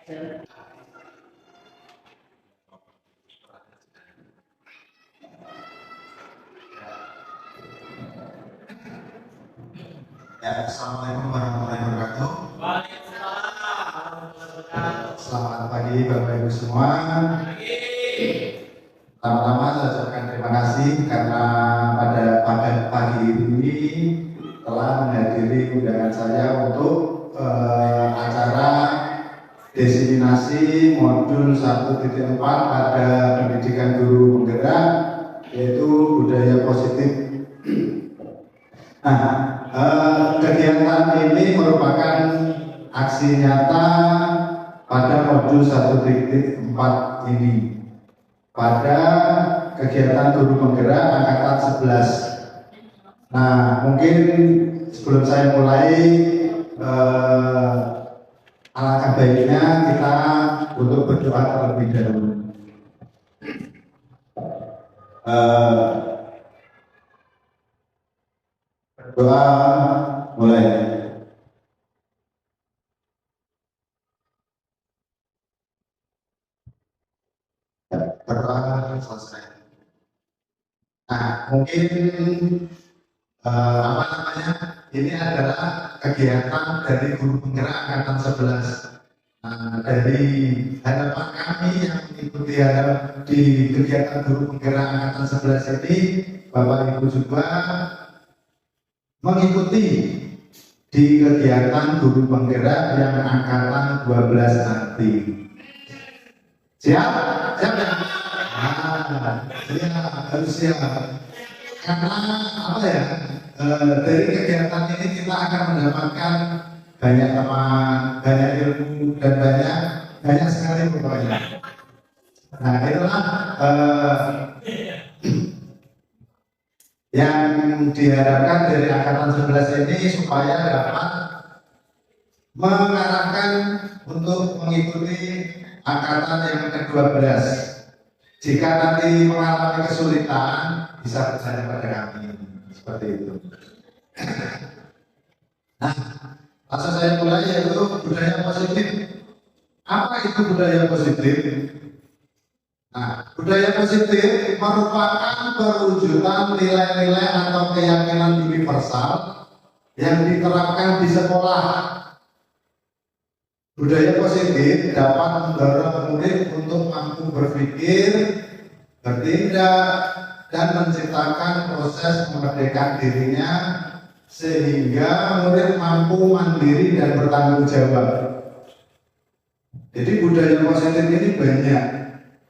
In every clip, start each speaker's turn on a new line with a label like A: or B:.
A: Ya, Assalamualaikum warahmatullahi wabarakatuh. Selamat pagi Bapak Ibu semua. Pertama-tama saya ucapkan terima kasih karena pada pagi ini telah menghadiri undangan saya untuk acara diseminasi modul 1.4 pada pendidikan guru penggerak, yaitu budaya positif. Nah, kegiatan ini merupakan aksi nyata pada modul 1.4 ini pada kegiatan guru penggerak angkatan 11. Nah, mungkin sebelum saya mulai, alangkah baiknya kita untuk berdoa terlebih dahulu. Berdoa mulai. Berdoa selesai. Nah, mungkin ini adalah kegiatan dari guru penggerak angkatan 11. Dari harapan kami yang mengikuti di kegiatan guru penggerak angkatan 11 ini, Bapak Ibu juga mengikuti di kegiatan guru penggerak yang angkatan 12 nanti. Siap? Siap ya? Siap, harus siap. Karena apa ya? Dari kegiatan ini kita akan mendapatkan banyak teman, banyak ilmu, dan banyak sekali pokoknya. Nah, itulah yang diharapkan dari angkatan 11 ini, supaya dapat mengarahkan untuk mengikuti angkatan yang ke-12. Jika nanti mengalami kesulitan, bisa bertanya pada kami, seperti itu. Nah, langsung saya mulai, yaitu budaya positif. Apa itu budaya positif? Nah, budaya positif merupakan perwujudan nilai-nilai atau keyakinan universal yang diterapkan di sekolah. Budaya positif dapat mendorong murid untuk mampu berpikir, bertindak, dan menciptakan proses memerdekakan dirinya sehingga murid mampu mandiri dan bertanggung jawab. Jadi budaya positif ini banyak.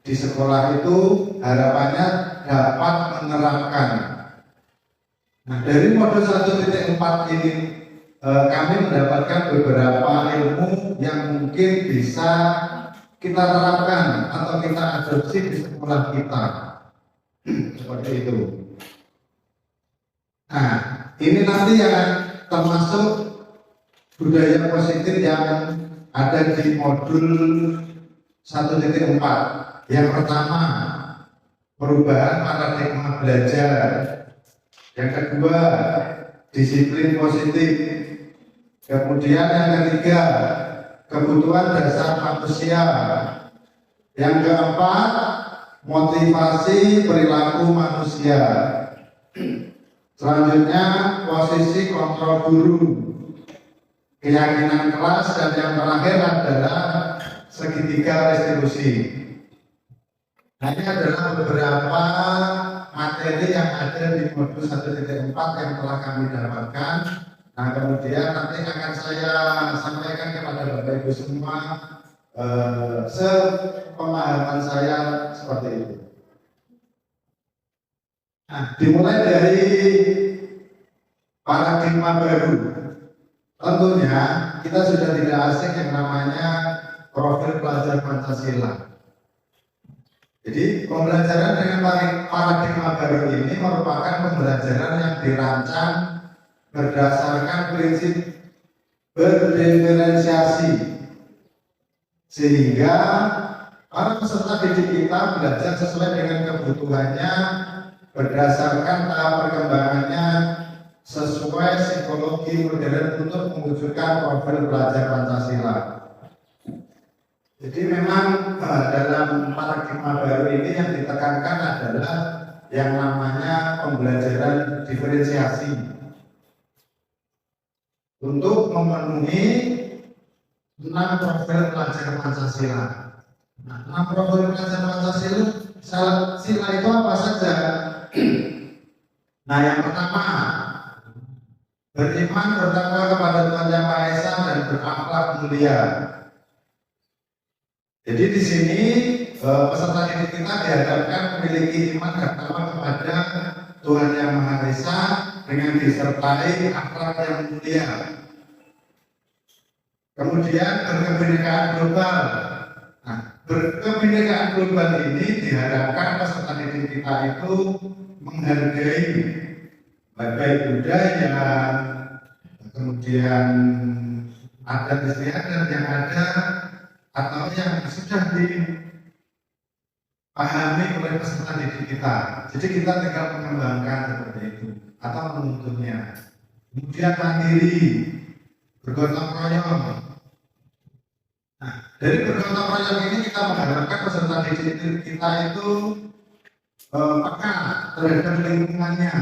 A: Di sekolah itu harapannya dapat menerapkan. Nah, dari modul 1.4 ini kami mendapatkan beberapa ilmu yang mungkin bisa kita terapkan atau kita adopsi di sekolah kita. Seperti itu. Nah, ini nanti yang termasuk budaya positif yang ada di modul 1.4. Yang pertama, perubahan paradigma belajar. Yang kedua, disiplin positif. Kemudian yang ketiga, kebutuhan dasar manusia. Yang keempat, motivasi perilaku manusia. Selanjutnya, posisi kontrol guru, keyakinan kelas, dan yang terakhir adalah segitiga restitusi. Nah, ini adalah beberapa materi yang ada di modul 1.4 yang telah kami dapatkan. Nah, kemudian nanti akan saya sampaikan kepada Bapak Ibu semua sepemahaman saya seperti itu. Nah, dimulai dari paradigma baru. Tentunya kita sudah tidak asing yang namanya profil pelajar Pancasila. Jadi pembelajaran dengan paradigma baru ini merupakan pembelajaran yang dirancang berdasarkan prinsip berdiferensiasi, sehingga para peserta didik kita belajar sesuai dengan kebutuhannya berdasarkan tahap perkembangannya sesuai psikologi modern untuk mewujudkan profil pelajar Pancasila. Jadi memang dalam paradigma baru ini yang ditekankan adalah yang namanya pembelajaran diferensiasi untuk memenuhi 6 profil pelajar Pancasila. Nah, 6 profil pelajar Pancasila itu apa saja? Nah, yang pertama, beriman bertakwa kepada Tuhan Yang Maha Esa dan berakhlak mulia. Jadi di sini peserta didik kita dihadapkan memiliki iman dan takwa kepada Tuhan Yang Maha Esa dengan disertai akhlak yang mulia. Kemudian berkebinekaan global. Nah, berkebinekaan global ini diharapkan peserta didik kita itu menghargai berbagai budaya, kemudian adat istiadat yang ada atau yang sudah dipahami oleh peserta didik kita. Jadi kita tinggal mengembangkan seperti itu atau menuntunnya. Kemudian mandiri, bergotong royong. Nah, dari bergotong royong ini kita mengharapkan peserta didik kita itu peka terhadap lingkungannya.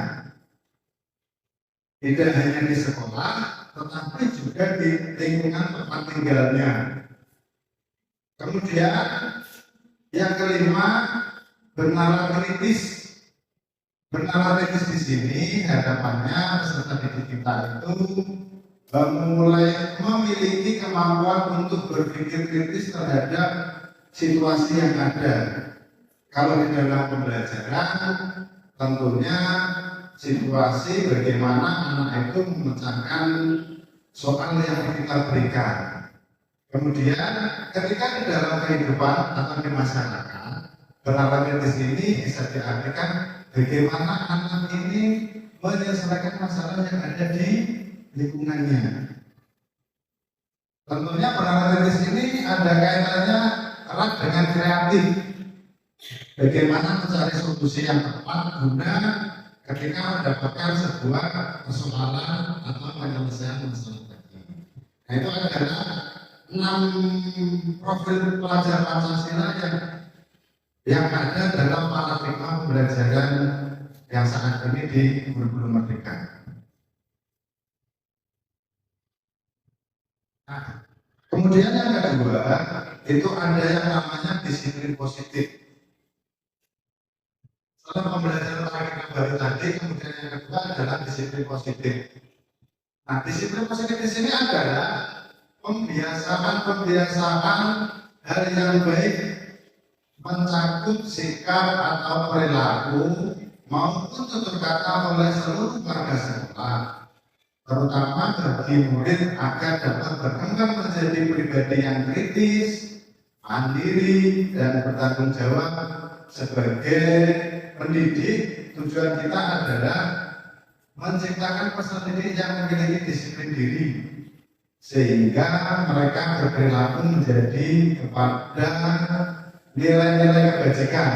A: Tidak hanya di sekolah, tetapi juga di lingkungan tempat tinggalnya. Kemudian yang kelima, bernalar kritis. Bernalar kritis di sini harapannya peserta didik kita itu mulai memiliki kemampuan untuk berpikir kritis terhadap situasi yang ada. Kalau di dalam pembelajaran, tentunya situasi bagaimana anak itu memecahkan soal yang kita berikan. Kemudian ketika di dalam kehidupan atau di masyarakat, bernalar kritis ini bisa diartikan bagaimana anak ini menyelesaikan masalah yang ada di lingkungannya. Tentunya bernalar kritis ini ada kaitannya erat dengan kreatif. Bagaimana mencari solusi yang tepat guna ketika mendapatkan sebuah persoalan atau penyelesaian masalah tadi. Nah, itu adalah 6 profil pelajar Pancasila yang ada dalam paradigma pembelajaran yang saat ini di kurikulum Merdeka. Nah, kemudian yang kedua itu ada yang namanya disiplin positif. Setelah pembelajaran paradigma baru tadi, kemudian yang kedua adalah disiplin positif. Nah, disiplin positif di sini adalah pembiasaan hal yang baik mencakup sikap atau perilaku maupun tutur kata oleh seluruh warga sekolah, terutama bagi murid agar dapat berkembang menjadi pribadi yang kritis, mandiri, dan bertanggung jawab sebagai pendidik. Tujuan kita adalah menciptakan peserta didik yang memiliki disiplin diri, sehingga mereka berperilaku menjadi kepada nilai-nilai kebajikan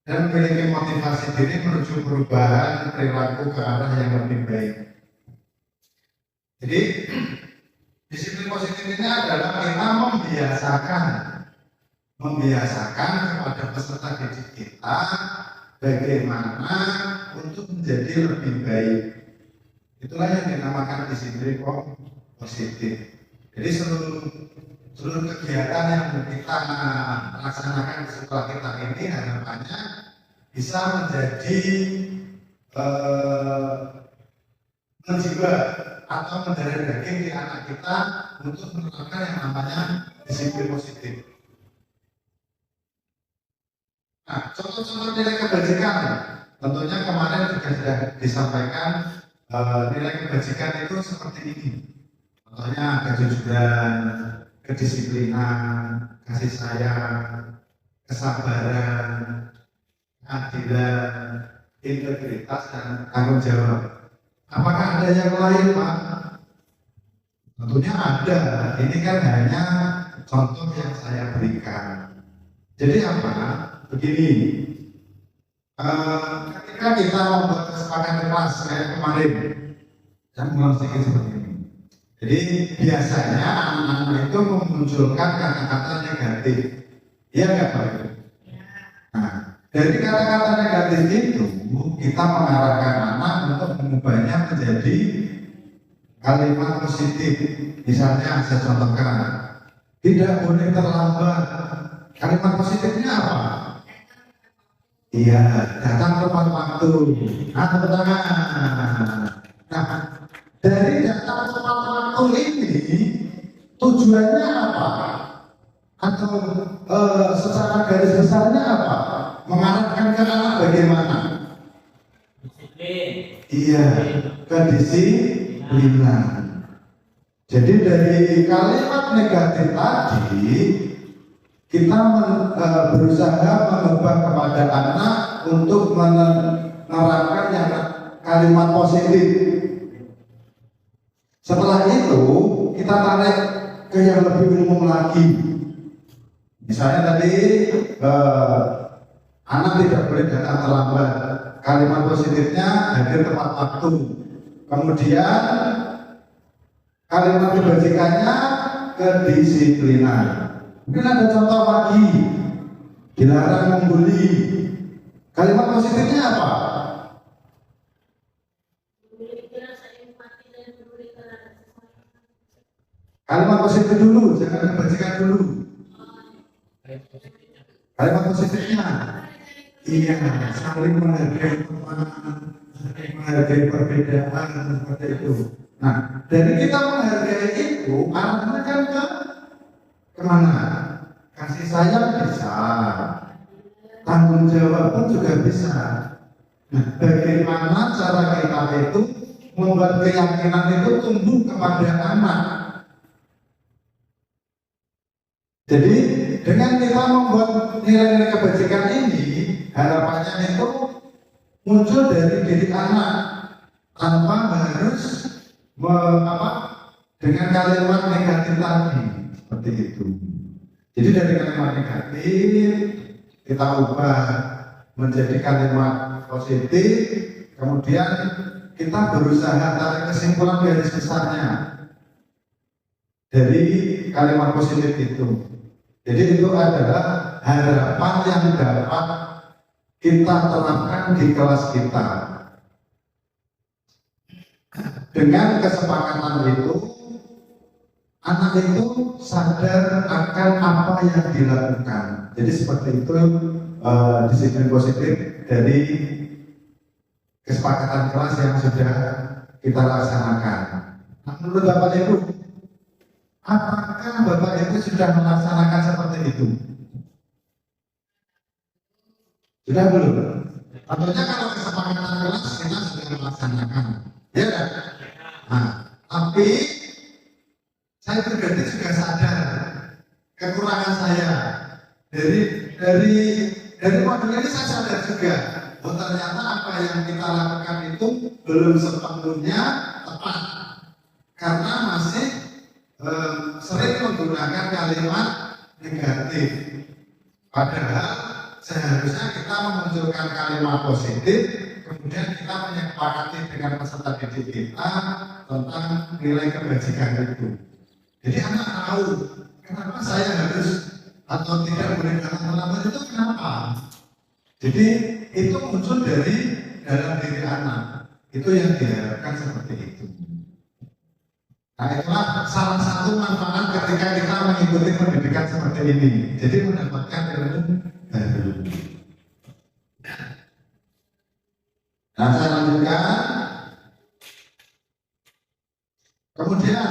A: dan memiliki motivasi diri menuju perubahan perilaku ke arah yang lebih baik. Jadi disiplin positif ini adalah kita membiasakan kepada peserta didik kita bagaimana untuk menjadi lebih baik. Itulah yang dinamakan disiplin positif. Jadi seluruh kegiatan yang kita laksanakan di sekolah kita ini harapannya bisa menjadi menjiwa atau mendarah daging di anak kita untuk menerapkan yang namanya disiplin positif. Nah, contoh-contoh nilai kebajikan, tentunya kemarin juga sudah disampaikan nilai kebajikan itu seperti ini. Contohnya kejujuran, kedisiplinan, kasih sayang, kesabaran, keadilan, integritas, dan tanggung jawab. Apakah ada yang lain, Pak? Tentunya ada. Ini kan hanya contoh yang saya berikan. Jadi apa? Begini, ketika kita membuat kesepakatan kelas kayak kemarin, saya mulai sedikit seperti ini. Jadi biasanya anak-anak itu memunculkan kata-kata negatif. Iya nggak Pak? Nah, dari kata-kata negatif itu kita mengarahkan anak untuk mengubahnya menjadi kalimat positif. Misalnya saya contohkan, tidak boleh terlambat. Kalimat positifnya apa? Iya, datang tepat waktu. Nah, tepuk tangan. Nah, dari datang tepat waktu ini tujuannya apa? Atau secara garis besarnya apa? Mengarahkan ke anak bagaimana? Iya, kedisiplinan. Jadi dari kalimat negatif tadi kita berusaha mengubah kepada anak untuk menerapkan yang kalimat positif. Setelah itu kita tarik ke yang lebih umum lagi. Misalnya tadi anak tidak boleh datang terlambat. Kalimat positifnya hadir tepat waktu. Kemudian kalimat kebajikannya kedisiplinan. Mungkin ada contoh lagi, dilarang membuli. Kalimat positifnya apa? Kalimat positif dulu, jangan kebajikan dulu. Kalimat positifnya, iya, saling menghargai teman, saling menghargai perbedaan seperti itu. Nah, dari kita menghargai itu, arahnya kan kemana? Kasih sayang bisa, tanggung jawab pun juga bisa. Nah, bagaimana cara kita itu membuat keyakinan itu tumbuh kepada anak? Jadi dengan kita membuat nilai-nilai kebajikan ini, harapannya itu muncul dari diri anak tanpa harus dengan kalimat negatif tadi, seperti itu. Jadi dari kalimat negatif kita ubah menjadi kalimat positif, kemudian kita berusaha tarik kesimpulan garis besarnya dari kalimat positif itu. Jadi itu adalah harapan yang dapat kita terapkan di kelas kita. Dengan kesepakatan itu, anak itu sadar akan apa yang dilakukan. Jadi seperti itu disiplin positif dari kesepakatan kelas yang sudah kita laksanakan. Nah, menurut Bapak Ibu, apakah Bapak Ibu sudah melaksanakan seperti itu? Sudah belum? Tentunya kalau kesepakatan kelas kita sudah melaksanakan, ya kan? Nah, tapi saya pribadi juga sadar kekurangan saya dari modul ini. Saya sadar juga bahwa ternyata apa yang kita lakukan itu belum sepenuhnya tepat karena masih sering menggunakan kalimat negatif. Padahal seharusnya kita memunculkan kalimat positif, kemudian kita menyepakati dengan peserta didik kita tentang nilai kebajikan itu. Jadi anak tahu kenapa saya harus atau tidak boleh datang terlambat itu kenapa. Jadi itu muncul dari dalam diri anak. Itu yang diharapkan seperti itu. Nah, itulah salah satu manfaat ketika kita mengikuti pendidikan seperti ini. Jadi mendapatkan ilmu baru. Nah, saya lanjutkan. Kemudian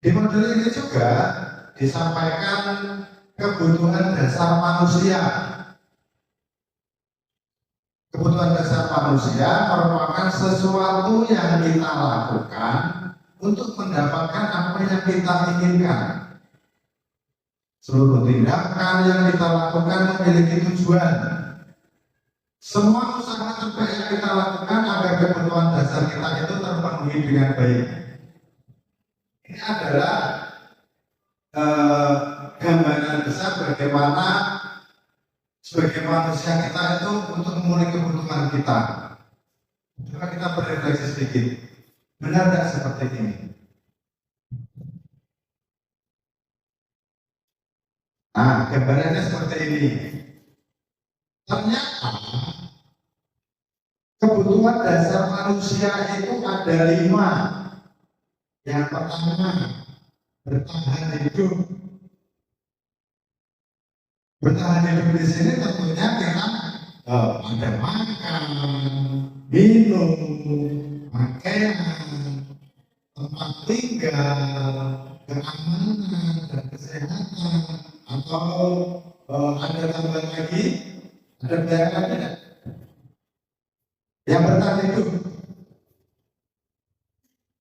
A: di modul ini juga disampaikan kebutuhan dasar manusia. Kebutuhan dasar manusia merupakan sesuatu yang kita lakukan untuk mendapatkan apa yang kita inginkan. Seluruh tindakan yang kita lakukan memiliki tujuan. Semua usaha terbaik yang kita lakukan agar kebutuhan dasar kita itu terpenuhi dengan baik. Ini adalah gambaran besar bagaimana sebagai manusia kita itu untuk memenuhi kebutuhan kita. Coba kita berefleksi sedikit. Benar tidak seperti ini? Nah, gambarannya seperti ini. Ternyata kebutuhan dasar manusia itu ada 5. Yang pertama, bertahan hidup. Bertahan hidup di sini tentunya kita ada makan, minum, pakaian, tempat tinggal, keamanan dan kesehatan, atau ada tambahan lagi, ada biaya lainnya. Yang bertahan hidup,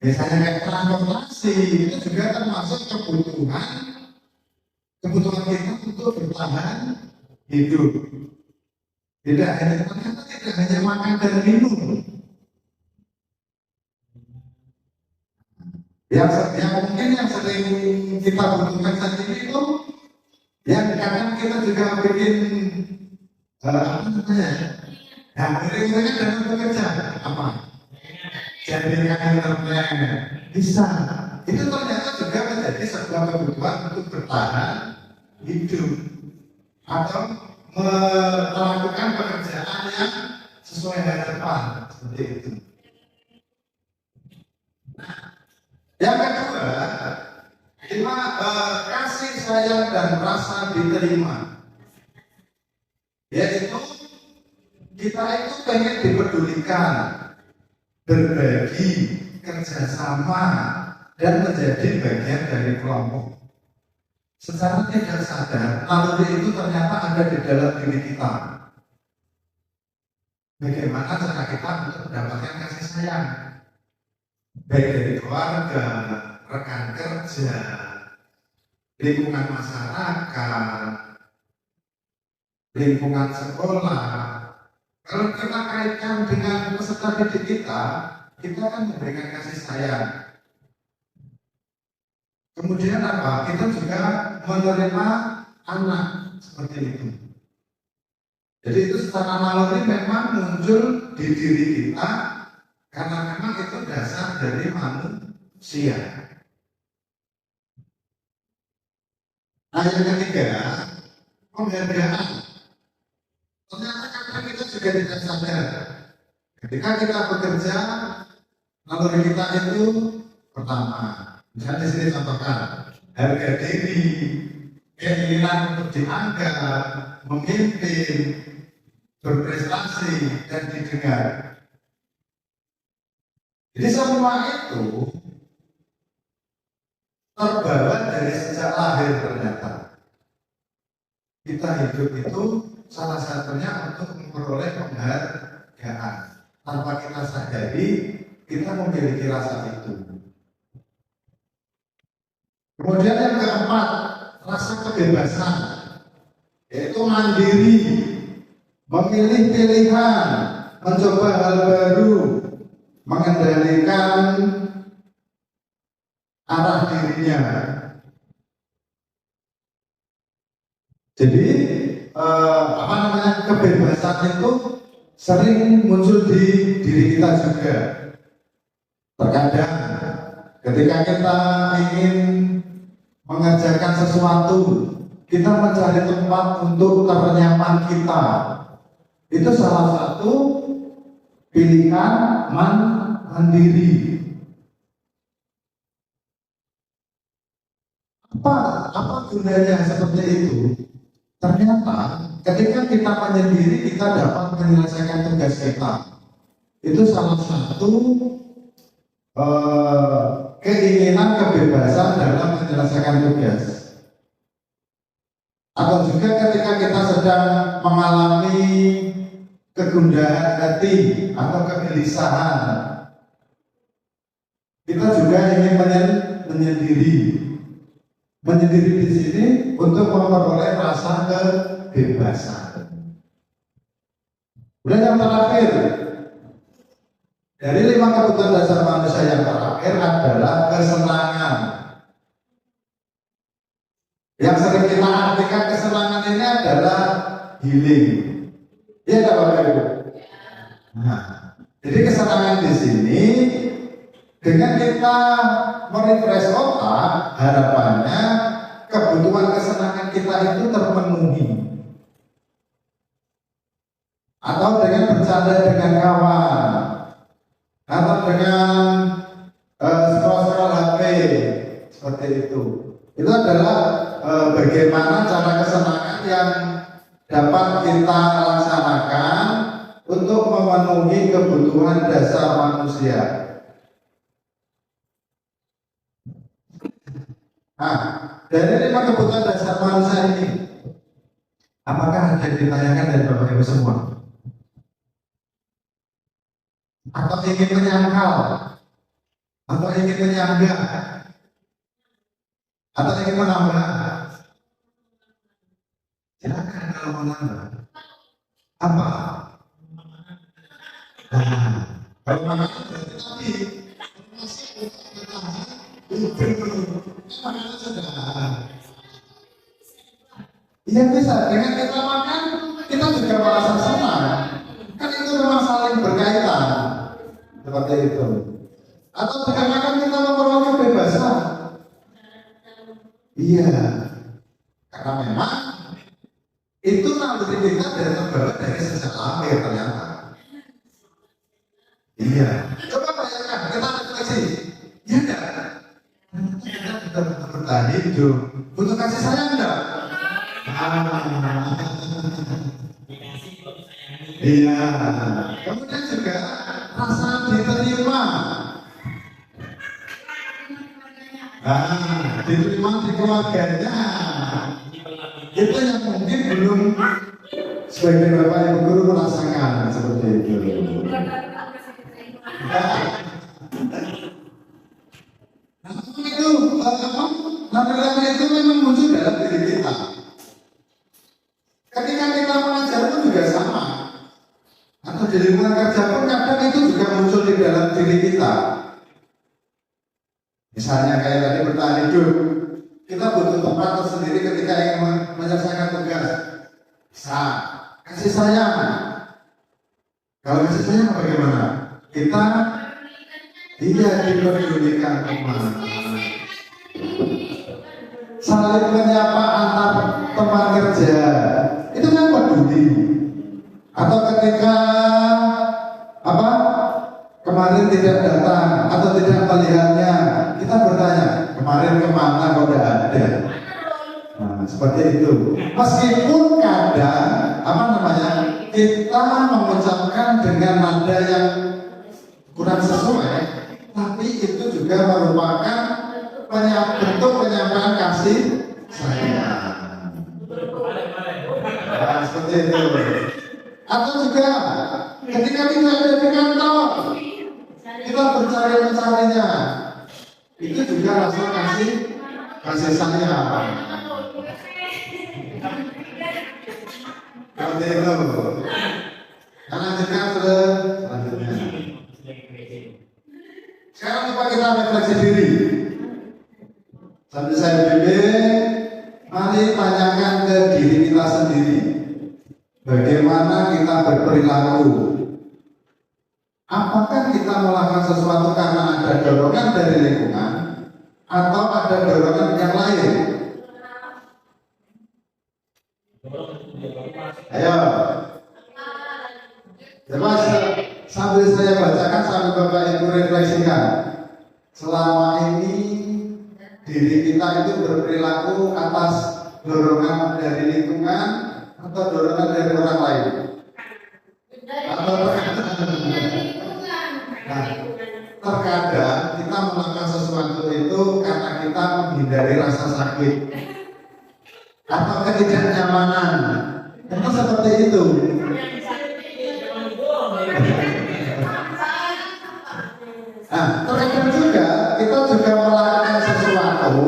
A: misalnya kayak transportasi, itu juga termasuk kebutuhan kita untuk bertahan hidup. Tidak hanya makan dan minum. Yang mungkin yang sering kita butuhkan saat ini itu, yang kadang kita juga bikin apa namanya? Nah, kira-kira dalam bekerja apa? Jaringan internet bisa. Itu ternyata juga menjadi sebuah kebutuhan untuk bertahan hidup atau melakukan pekerjaan yang sesuai harapan seperti itu. Yang kedua, kasih sayang dan rasa diterima, yaitu kita itu pengen dipedulikan, berbagi, kerjasama, dan menjadi bagian dari kelompok. Secara tidak sadar, naluri itu ternyata ada di dalam diri kita. Bagaimana cara kita untuk mendapatkan kasih sayang? Baik dari keluarga, rekan kerja, lingkungan masyarakat, lingkungan sekolah. Kalau kita kaitkan dengan peserta didik kita kan memberikan kasih sayang. Kemudian apa? Kita juga menerima anak seperti itu. Jadi itu secara naluri memang muncul di diri kita karena memang itu dasar dari manusia. Nah, yang ketiga, penghargaan. Ternyata kadang kita juga tidak sadar. Ketika kita bekerja, naluri kita itu pertama. Misalnya di sini contohkan harga diri, keinginan untuk dianggap, memimpin, berprestasi dan didengar. Jadi semua itu terbawa dari sejak lahir ternyata. Kita hidup itu salah satunya untuk memperoleh penghargaan. Tanpa kita sadari, kita memiliki rasa itu. Kemudian yang keempat, rasa kebebasan, yaitu mandiri, memilih pilihan, mencoba hal baru, mengendalikan arah dirinya. Jadi kebebasan itu sering muncul di diri kita juga. Terkadang ketika kita ingin mengerjakan sesuatu, kita mencari tempat untuk ternyaman kita. Itu salah satu pilihan mandiri. Apa gunanya seperti itu? Ternyata ketika kita menyendiri, kita dapat menyelesaikan tugas kita. Itu salah satu keinginan kebebasan dalam menyelesaikan tugas. Atau juga ketika kita sedang mengalami kegundahan hati atau kegelisahan, kita juga ingin menyendiri. Menyendiri di sini untuk memperoleh rasa kebebasan. Dan yang terakhir, dari 5 kebutuhan dasar manusia yang terakhir adalah kesenangan. Yang sering kita artikan kesenangan ini adalah healing. Iya tak Bapak Ibu? Nah, jadi kesenangan di sini Dengan kita merefresh otak, harapannya kebutuhan kesenangan kita itu terpenuhi. Atau dengan bercanda dengan kawan, atau dengan scroll-scroll HP, seperti itu. Itu adalah bagaimana cara kesenangan yang dapat kita laksanakan untuk memenuhi kebutuhan dasar manusia. Nah, dari 5 kebutuhan dasar manusia ini, apakah ada yang ditanyakan dari Bapak Ibu semua? Atau ingin menyangkal? Atau ingin menyanggah? Atau ingin menambah? Silakan kalau mau nambah. Apa? Nah, kalau makanan berarti tadi makanan sudah. Iya bisa, dengan kita makan kita juga merasa senang. Kan itu memang saling berkaitan. Seperti itu. Atau dengan makan kita memperoleh kebebasan. Iya. Karena memang itu naluri kita dari terbawa dari sejak lahir ternyata. Iya. Coba bayangkan, kita refleksi. Iya enggak? Kita betul-betul bertahan hidup. Butuh kasih sayang enggak? Iya. Kemudian juga rasa diterima. Diterima di keluarganya. Itu yang mungkin belum sebagian Bapak Ibu guru merasakan seperti itu. Naluri itu memang muncul dalam diri kita. Ketika kita mengajar pun juga sama. Atau di lingkungan kerja pun kadang itu juga muncul di dalam diri kita. Misalnya kayak tadi bertahan hidup, kita butuh tempat tersendiri ketika ingin menyelesaikan tugas. Bisa kasih sayang. Kalau kasih sayang bagaimana? Kita dipedulikan teman. Saling menyapa antar teman kerja. Itu kan peduli. Atau ketika kemarin tidak datang atau tidak melihatnya, kita bertanya kemarin kemana kok tidak ada. Nah, seperti itu. Meskipun kadang kita mengucapkan dengan nada yang kurang sesuai, tapi itu juga merupakan bentuk penyampaian kasih sayang. Nah, seperti itu. Atau juga ketika kita ada di kantor, kita mencarinya, itu juga rasa kasih sayang. Seperti itu. Lanjutkan selanjutnya. Sekarang coba kita refleksi diri. Sambil saya bimbing, mari tanyakan ke diri kita sendiri. Bagaimana kita berperilaku? Apakah kita melakukan sesuatu karena ada dorongan dari lingkungan atau ada dorongan yang lain? Ayo. Coba sambil saya bacakan, sambil Bapak Ibu refleksikan. Selama ini diri kita itu berperilaku atas dorongan dari lingkungan atau dorongan dari orang lain? Atau terkadang kita melakukan sesuatu itu karena kita menghindari rasa sakit atau ketidaknyamanan. Itu seperti itu. Terkadang juga kita juga melakukan sesuatu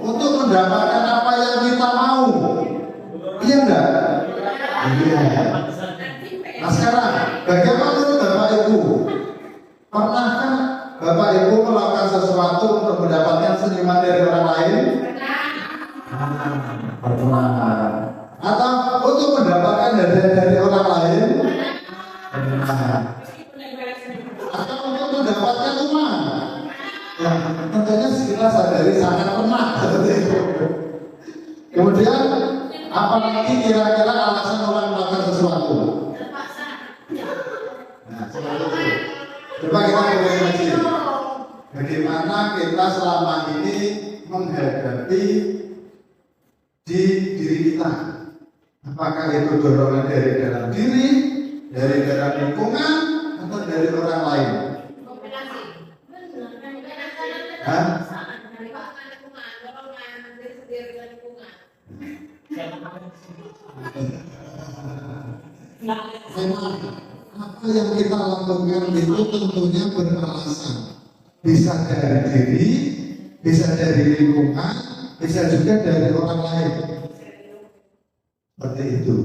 A: untuk mendapatkan apa yang kita mau. Iya enggak? Iya. Nah sekarang, bagaimana menurut Bapak Ibu? Pernahkah Bapak Ibu melakukan sesuatu untuk mendapatkan senyuman dari orang lain? Pernah. Atau untuk mendapatkan hadiah dari orang lain? Pernah. Atau untuk mendapatkan uang? Apalagi kira-kira alasan orang melakukan sesuatu. Nah, seperti itu. Coba kita refleksi. Bagaimana kita selama ini menghadapi di diri kita? Apakah itu dorongan dari dalam diri, dari dalam lingkungan, atau dari orang lain? Hah? Memang apa yang kita lakukan itu tentunya beralasan. Bisa dari diri, bisa dari lingkungan, bisa juga dari orang lain. Seperti itu.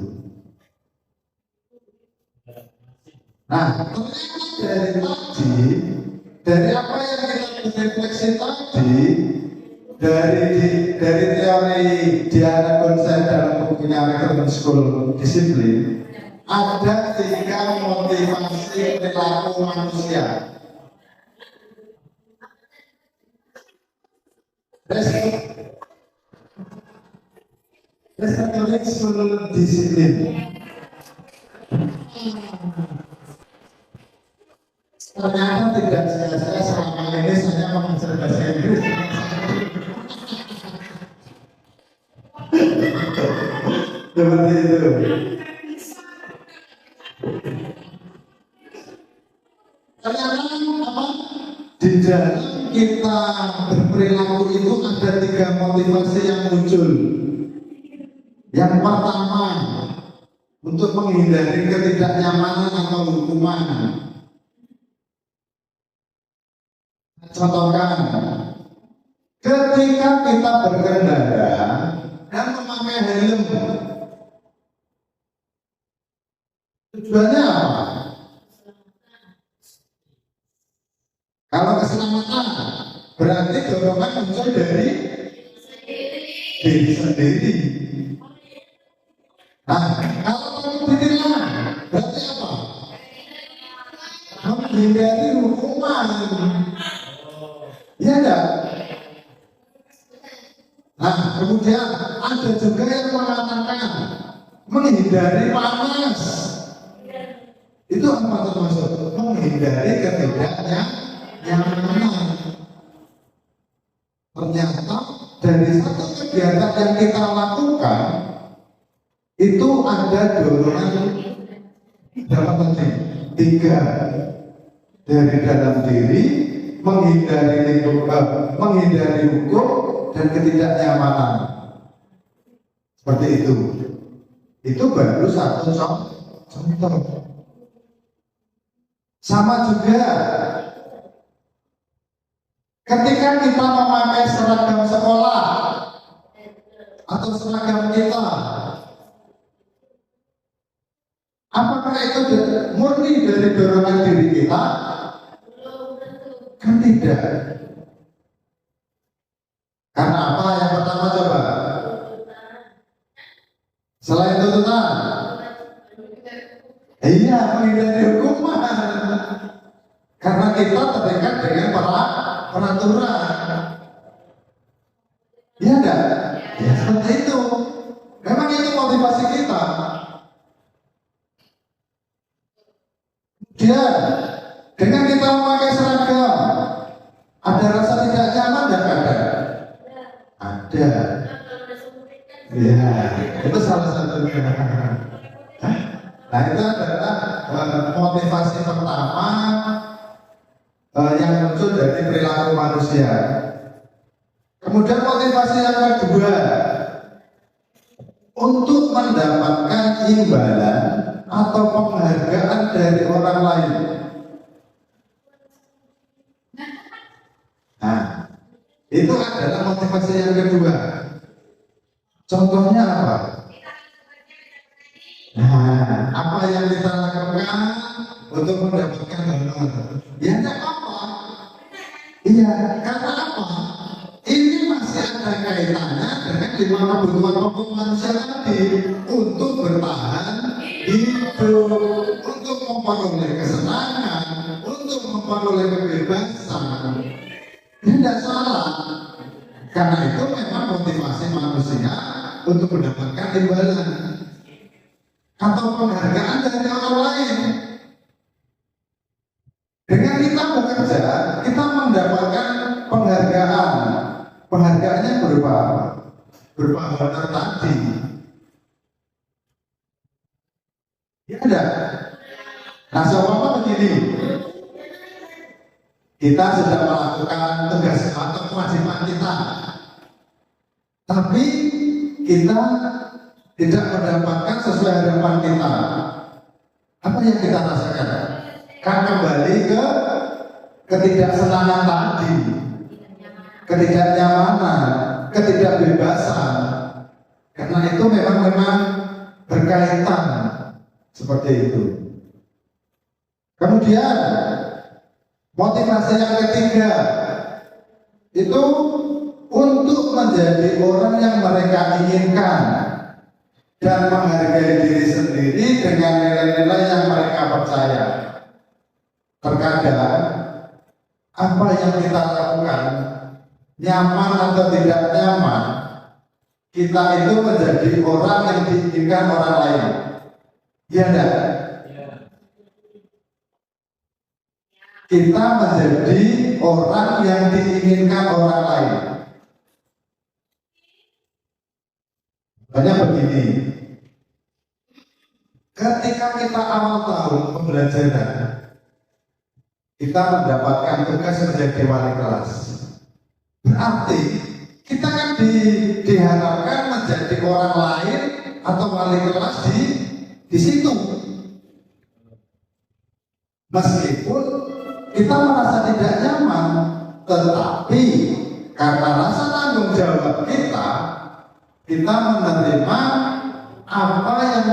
A: Nah, ternyata dari apa yang kita refleksi tadi, dari teori Diana Konsep dalam bukunya Recruitment School Disiplin, ada 3 motivasi perilaku manusia. Recruitment Disiplin. Ternyata tidak sia-sia selama ini saya mengajar bahasa Inggris. Seperti itu. Ternyata apa? Di dalam kita berperilaku itu ada 3 motivasi yang muncul. Yang pertama, untuk menghindari ketidaknyamanan atau hukuman. Contohkan, ketika kita berkendara dan memakai helm, tujuannya apa? Kalau keselamatan, berarti dorongan muncul dari diri sendiri. Nah, kalau kamu ditilang, berarti apa? Menghindari hukuman. Iya enggak? Nah, kemudian ada juga yang mengatakan menghindari panas. Itu apa termasuk? Menghindari ketidaknyamanan. Ternyata dari satu kegiatan yang kita lakukan itu ada dorongan berapa tadi? 3 dari dalam diri, menghindari lingkungan, menghindari hukum dan ketidaknyamanan. Seperti itu. Itu baru satu contoh. Sama juga ketika kita memakai seragam sekolah atau seragam kita, apakah itu murni dari dorongan diri kita? Kan tidak. Karena apa? Yang pertama coba. Selain tuntutan, iya, menghindari hukuman. Karena kita terikat dengan peraturan. Iya enggak? Ya seperti itu. Memang itu motivasi kita. Kemudian dengan kita memakai seragam, ada rasa tidak nyaman dan ada? Ada. Ya, itu salah satunya. Nah, itu adalah motivasi pertama yang muncul dari perilaku manusia. Kemudian motivasi yang kedua, untuk mendapatkan imbalan atau penghargaan dari orang lain. Nah, itu adalah motivasi yang kedua. Contohnya apa? Nah, apa yang kita lakukan untuk mendapatkan honor? Ya tidak apa. Iya, karena apa? Ini masih ada kaitannya dengan 5 kebutuhan pokok manusia tadi untuk bertahan hidup, untuk memperoleh kesenangan, untuk memperoleh kebebasan. Ini tidak salah. Karena itu memang motivasi manusia untuk mendapatkan imbalan atau penghargaan dari orang lain. Dengan kita bekerja, kita mendapatkan penghargaan. Penghargaannya berupa apa? Berupa honor tadi. Ya ada. Nah, seumpama begini, kita sedang melakukan tugas atau kewajiban kita, tapi kita tidak mendapatkan sesuai harapan kita. Apa yang kita rasakan? Kan kembali ke ketidaksenangan tadi, ketidaknyamanan, ketidakbebasan. Karena itu memang berkaitan seperti itu. Kemudian motivasi yang ketiga itu untuk menjadi orang yang mereka inginkan dan menghargai diri sendiri dengan nilai-nilai yang mereka percaya. Terkadang apa yang kita lakukan, nyaman atau tidak nyaman, kita itu menjadi orang yang diinginkan orang lain. Iya enggak? Kita menjadi orang yang diinginkan orang lain. Banyak begini, ketika kita awal tahun pembelajaran, kita mendapatkan tugas menjadi wali kelas. Berarti kita kan diharapkan menjadi orang lain atau wali kelas di situ. Meskipun kita merasa tidak nyaman, tetapi karena rasa tanggung jawab kita menerima apa yang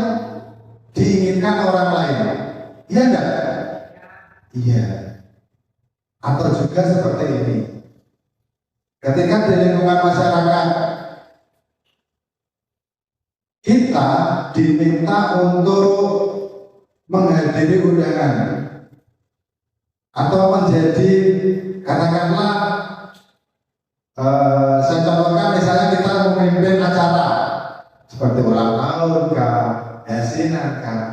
A: diinginkan orang lain. Iya enggak? Iya. Atau juga seperti ini. Ketika di lingkungan masyarakat kita diminta untuk menghadiri undangan atau menjadi, katakanlah saya contohkan misalnya kita memimpin acara seperti ulang tahun kah, yasinan kah,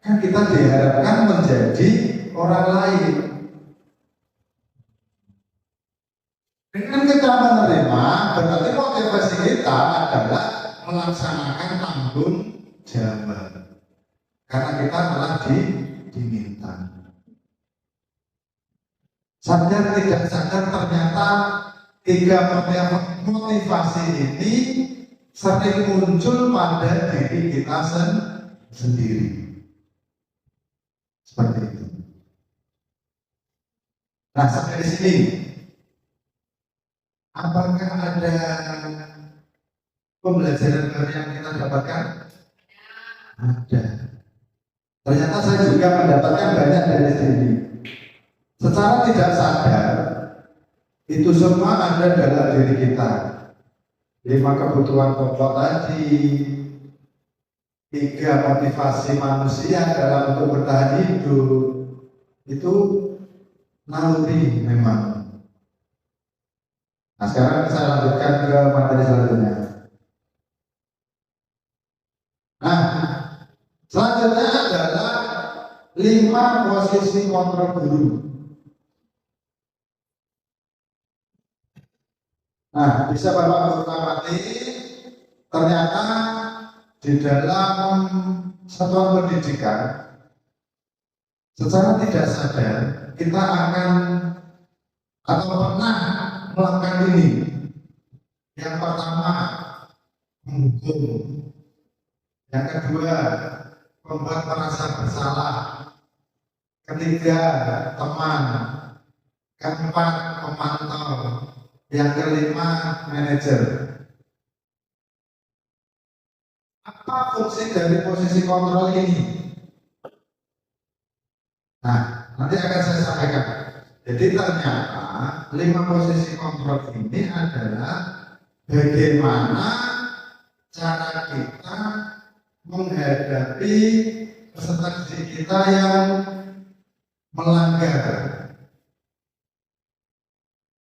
A: kan kita diharapkan menjadi orang lain. Dengan kita menerima, berarti motivasi kita adalah melaksanakan tanggung jawab karena kita telah diminta. Sadar tidak sadar ternyata tiga motivasi ini sering muncul pada diri kita sendiri. Seperti itu. Nah, sampai di sini, apakah ada pembelajaran baru yang kita dapatkan? Ada. Ternyata saya juga mendapatkan banyak dari sini. Secara tidak sadar, itu semua ada dalam diri kita. 5 kebutuhan pokok tadi, 3 motivasi manusia dalam untuk bertahan hidup, itu naluri memang. Nah, sekarang saya lanjutkan ke materi selanjutnya. Nah, selanjutnya adalah 5 posisi kontrol guru. Nah, bisa Bapak amati, ternyata di dalam satuan pendidikan secara tidak sadar kita akan atau pernah melakukan ini. Yang pertama, menghukum. Yang kedua, membuat merasa bersalah. Ketiga, teman. Keempat, pemantau. Yang kelima, manajer. Apa fungsi dari posisi kontrol ini? Nah, nanti akan saya sampaikan. Jadi ternyata 5 posisi kontrol ini adalah bagaimana cara kita menghadapi peserta didik kita yang melanggar.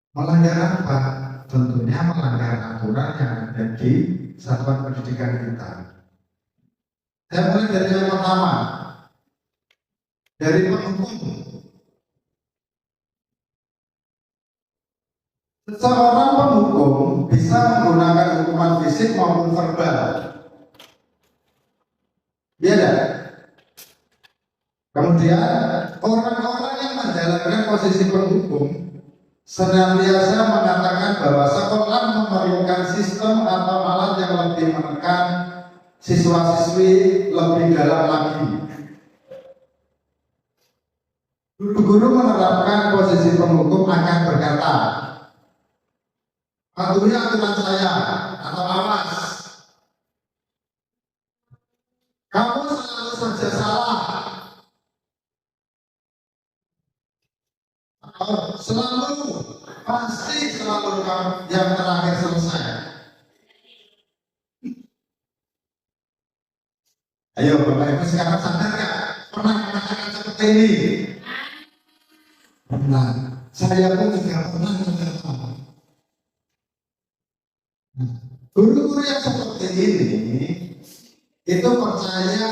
A: Melanggar apa? Tentunya melanggar aturan yang ada di satuan pendidikan kita. Saya mulai dari yang pertama, dari penghukum. Seorang penghukum bisa menggunakan hukuman fisik maupun verbal. Iya tidak? Kemudian orang-orang yang menjalankan posisi penghukum senantiasa mengatakan bahwa sekolah memerlukan sistem atau alat yang lebih menekan siswa-siswi lebih dalam lagi. Guru-guru menerapkan posisi penghukum akan berkata, patuhi aturan saya atau awas. Kamu selalu saja salah. Selalu, pasti selalu kamu yang terakhir selesai. Ayo Bapak Ibu sekarang sadar nggak? Pernah merasakan seperti ini? Pernah. Saya pun juga pernah merasakan. Guru-guru yang seperti ini itu percaya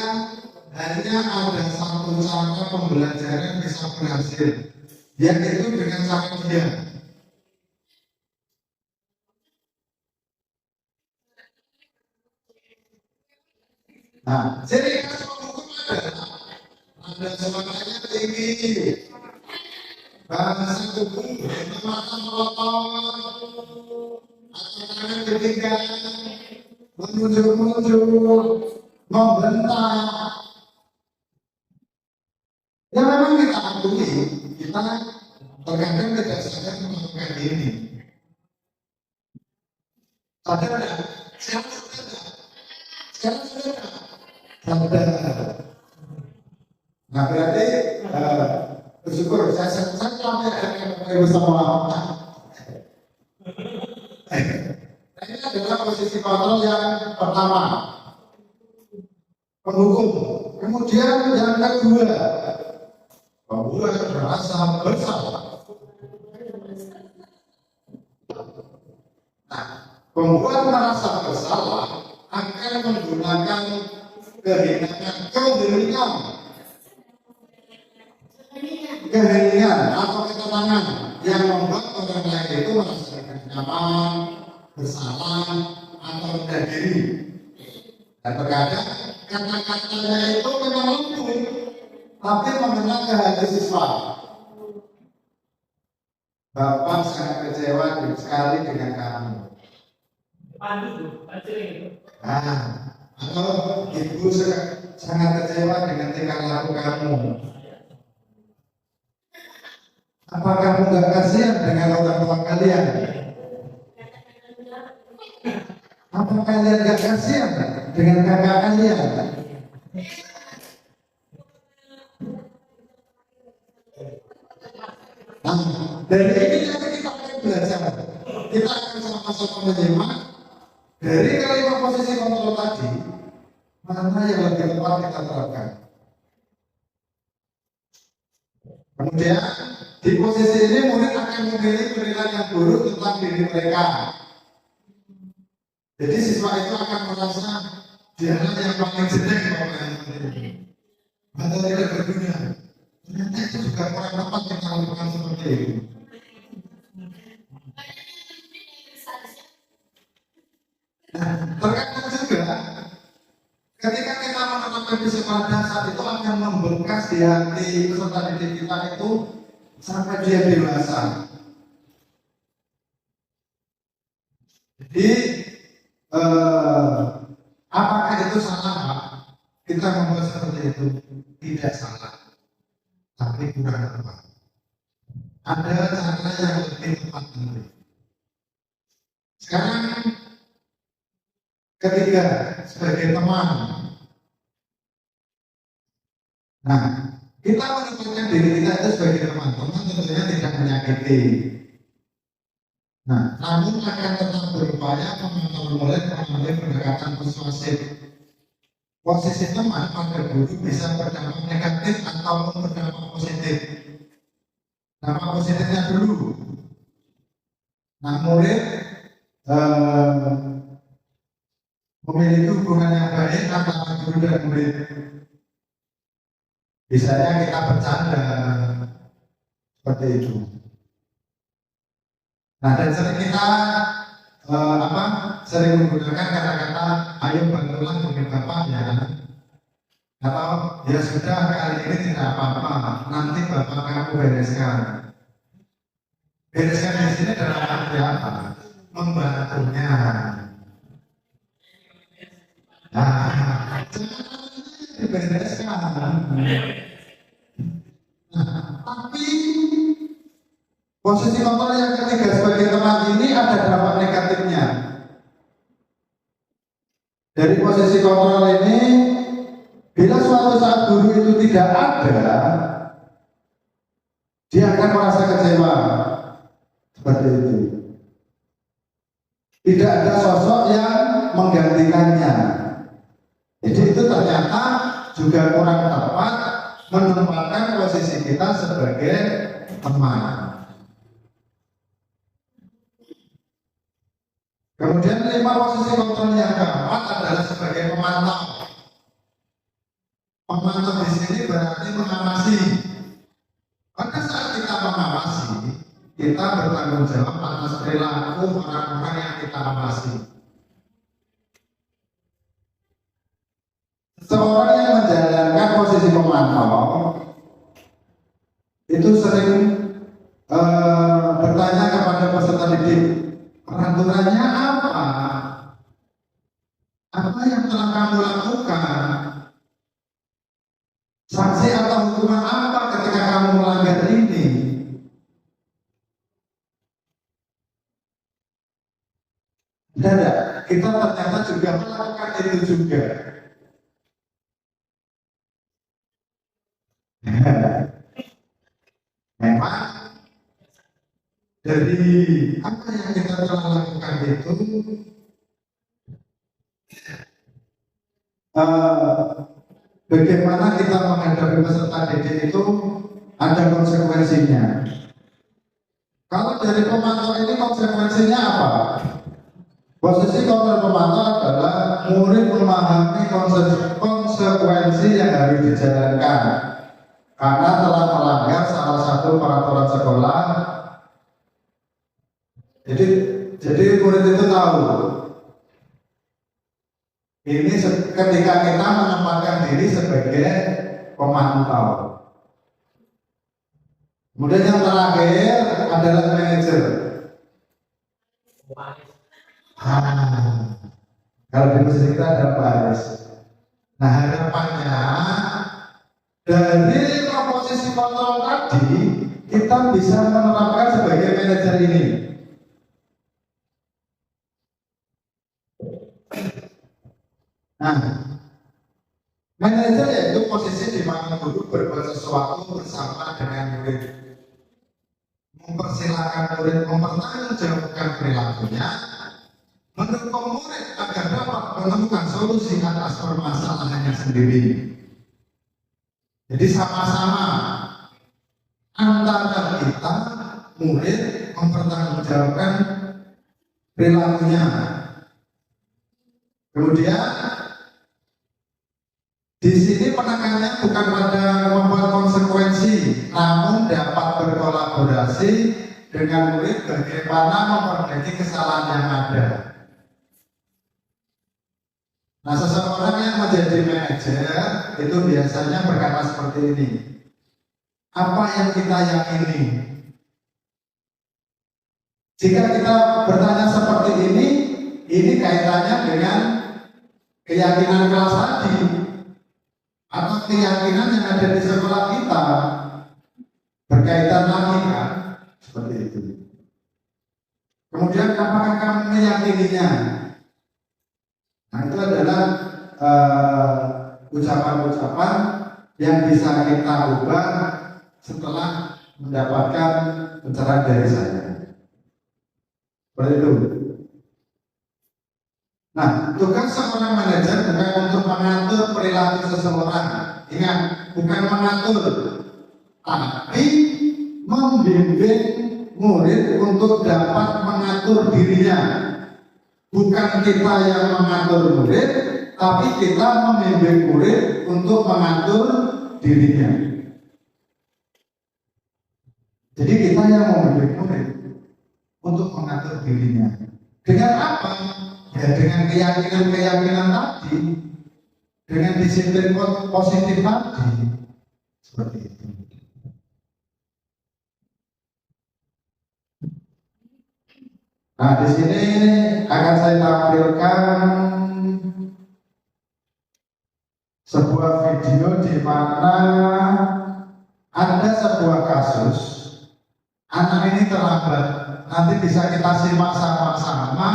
A: hanya ada satu cara pembelajaran bisa berhasil, yaitu dengan cara dia. Nah, jadi hukum adalah ada semangatnya tinggi, bahasa tubuh, mata melotot, atau tangan ketiga, menunjuk-nunjuk, membentak. Ya memang kita akui, kita terkadang tidak sadar melakukan ini. Sadar tidak? Siapa sadar? Sekarang sadar? Sadar. Nah berarti bersyukur saya sampai ada bersama. Ini adalah posisi kontrol yang pertama, penghukum. Kemudian yang kedua, pembuat merasa bersalah. Nah, pembuat merasa bersalah akan menggunakan keheningan atau ketenangan yang membuat orang lain itu merasa nyaman, bersalah, atau rendah diri. Dan terkadang kata-katanya itu memang lembut, tapi mengena ke hati siswa. Bapak sangat kecewa sekali dengan kamu. Atau ibu sangat kecewa dengan tingkah laku kamu. Apa kamu nggak kasihan dengan orang tua kalian? Apa kalian nggak kasihan dengan kakak kalian? Nah, dari ini yang kita akan belajar. Kita akan sama-sama menyimak dari kalimat posisi kontrol tadi, mana yang lebih tepat kita terapkan. Kemudian di posisi ini murid akan memilih penilaian yang buruk tentang diri mereka. Jadi siswa itu akan merasa dialah yang paling jelek atau tidak berguna. Ternyata itu juga kurang tepat kita lakukan seperti itu. Nah, terkadang juga ketika kita menerapkan disiplin dasar itu akan membekas di hati peserta didik kita itu sampai dia dewasa. Jadi apakah itu salah Pak? Kita membuat seperti itu tidak salah, tapi kurang tepat. Ada cara yang lebih tepat nanti. Sekarang ketiga, sebagai teman. Nah, kita menempatkan diri kita itu sebagai teman. Teman tentunya tidak menyakiti. Nah, namun akan tetap berupaya memantau murid melalui pendekatan persuasif. Posisi teman pada guru bisa berdampak negatif atau berdampak positif. Dampak positifnya dulu. Nah, murid memiliki hubungan yang baik antara guru dan murid. Misalnya kita bercanda seperti itu. Nah, dan sering kita sering menggunakan kata-kata ayo bantulah dengan bapak ya, atau ya sudah kali ini tidak apa-apa, nanti bapak kamu bereskan. Bereskan di sini dalam arti apa? Membantunya. Nah, dibereskan. Nah, tapi posisi kontrol yang ketiga sebagai teman ini ada dampak negatifnya. Dari posisi kontrol ini, bila suatu saat guru itu tidak ada, dia akan merasa kecewa. Seperti itu. Tidak ada sosok yang menggantikannya. Jadi itu ternyata juga kurang tepat menempatkan posisi kita sebagai teman. Kemudian 5 posisi kontrol yang keempat adalah sebagai pemantau. Pemantau di sini berarti mengawasi. Pada saat kita mengawasi, kita bertanggung jawab atas perilaku orang-orang yang kita awasi. Seorang yang menjalankan posisi pemantau itu sering bertanya kepada peserta didik, peraturannya apa? Apa yang telah kamu lakukan? Sanksi atau hukuman apa ketika kamu melanggar ini? Tidak, kita ternyata juga melakukan itu juga. Memang dari apa yang kita telah lakukan itu bagaimana kita menghadapi peserta didik itu ada konsekuensinya. Kalau dari pemantau ini konsekuensinya apa? Posisi kontrol pemantau adalah murid memahami konsekuensi yang harus dijalankan karena telah melanggar salah satu peraturan sekolah. Jadi murid itu tahu. Ini ketika kita menempatkan diri sebagai pemantau. Kemudian yang terakhir adalah manajer. Kalau di posisi kita ada baris. Nah, harapannya dari posisi kontrol tadi kita bisa menerapkan sebagai manajer ini. Nah, manajer yaitu posisi di mana guru berbuat sesuatu bersama dengan murid, mempersilahkan murid mempertanggungjawabkan perilakunya, mendukung murid agar dapat menemukan solusi atas permasalahannya sendiri. Jadi sama-sama antara kita murid mempertanggungjawabkan perilakunya. Kemudian di sini penekanannya bukan pada membuat konsekuensi, namun dapat berkolaborasi dengan murid bagaimana memperbaiki kesalahan yang ada. Nah, seseorang yang menjadi manajer itu biasanya berkata seperti ini. Apa yang kita yakini? Jika kita bertanya seperti ini kaitannya dengan keyakinan kelas tadi atau keyakinan yang ada di sekolah kita, berkaitan lagi kan, seperti itu. Kemudian apakah kamu meyakininya? Nah, itu adalah ucapan-ucapan yang bisa kita ubah setelah mendapatkan pencerahan dari saya. Seperti itu. Nah, tugas seorang manajer bukan untuk mengatur perilaku seseorang. Ingat, bukan mengatur, tapi membimbing murid untuk dapat mengatur dirinya. Bukan kita yang mengatur murid, tapi kita membimbing murid untuk mengatur dirinya. Jadi kita yang membimbing murid untuk mengatur dirinya. Dengan apa? Ya dengan keyakinan-keyakinan tadi, dengan disiplin positif tadi, seperti itu. Nah, di sini akan saya tampilkan sebuah video di mana ada sebuah kasus anak ini terlambat. Nanti bisa kita simak sama-sama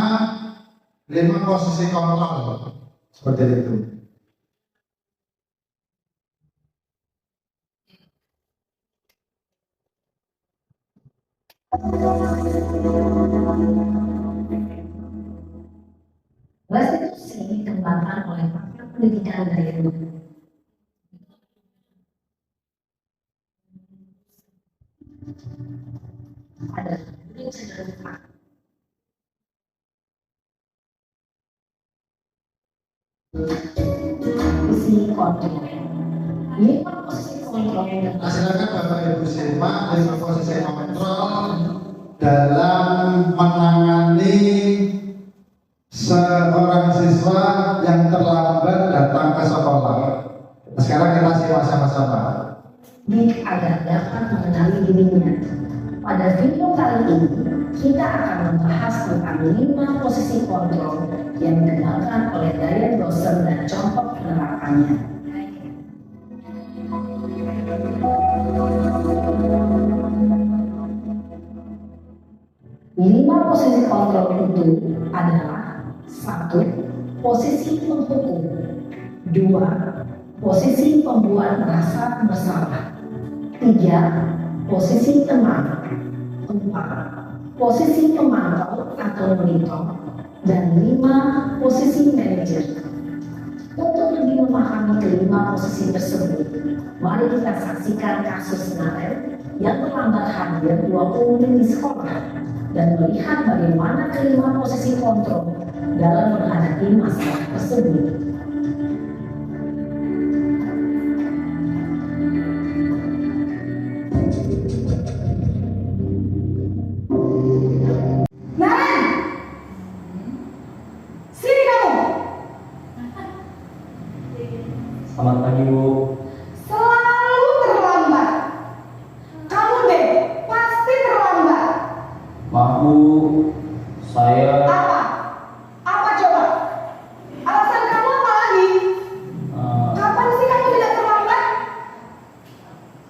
A: 5 posisi kontrol seperti itu.
B: Restitusi dikembangkan oleh pakar pendidikan dari dulu. Ada posisi kontrol. Lima posisi kontrol.
A: Silakan Bapak Ibu simak 5 posisi kontrol dalam menangani seorang siswa yang terlambat datang ke sekolah. Sekarang kita simak sama-sama.
B: Agar dapat mengenali dirinya. Pada video kali ini, kita akan membahas tentang 5 posisi kontrol yang dikembangkan oleh Diane Dawson dan contoh penerapannya. Lima posisi kontrol itu adalah 1. Posisi penghukum, 2. Posisi pembuat merasa bersalah, 3. Posisi teman, 4. Posisi pemantau atau monitor, dan 5. Posisi manajer. Untuk lebih memahami kelima posisi tersebut, mari kita saksikan kasus Naren yang terlambat hadir 20 menit di sekolah dan melihat bagaimana kelima posisi kontrol dalam menghadapi masalah tersebut.
C: Selamat pagi, Bu.
D: Selalu terlambat. Kamu deh, pasti terlambat.
C: Maaf, Bu. Saya
D: Apa? Apa coba? Alasan kamu apa lagi? Kapan sih kamu tidak terlambat?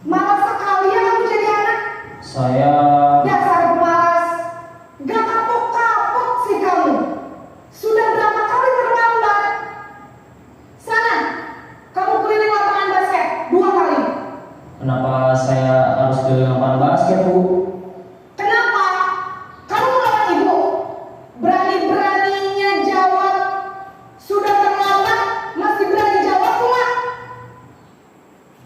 D: Malas sekali ya kamu jadi anak.
C: saya
D: Dasar pemalas. Gak kapok-kapok sih kamu. Sudah berapa kali terlambat? Sana, kamu keliling lapangan basket 2 kali.
C: kenapa saya harus keliling lapangan basket, Bu?
D: Kenapa? Kamu melawan ibu. Berani-beraninya jawab. Sudah terlambat, masih berani jawab pula.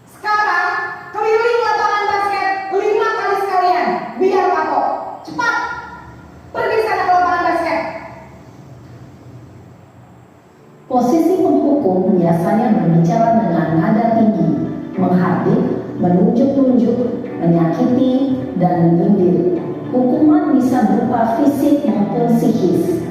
D: Sekarang, keliling lapangan basket 5 kali sekalian. Biar kapok. Cepat. Pergi sana ke lapangan basket.
B: Posisi penghukum biasanya berbicara dengan nada tinggi, menghardik, menunjuk-nunjuk, menyakiti, dan menyindir. Hukuman bisa berupa fisik maupun psikis.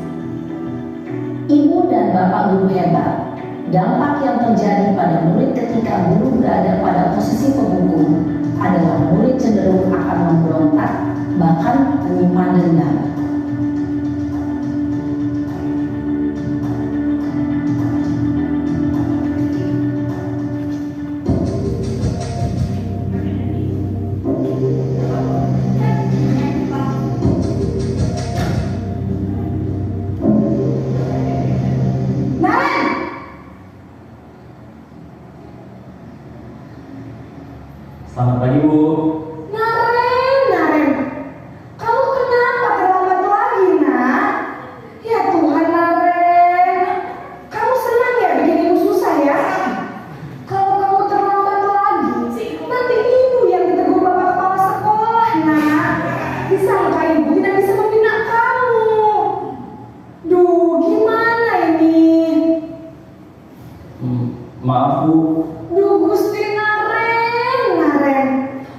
B: Ibu dan bapak guru hebat. Dampak yang terjadi pada murid ketika guru berada pada posisi penghukum adalah murid cenderung akan memberontak, bahkan menyimpan dendam.
D: Naren!
C: Selamat pagi, Bu.
D: Naren! Kamu kenapa terlambat lagi, nak? Ya Tuhan, Naren. Kamu senang ya bikin ibu susah ya? Kalau kamu terlambat lagi, nanti ibu yang ditegur bapak kepala sekolah, nak. Disangka ibu tidak bisa membina kamu. Duh,
C: Maaf Bu.
D: Duh Gusti Naren.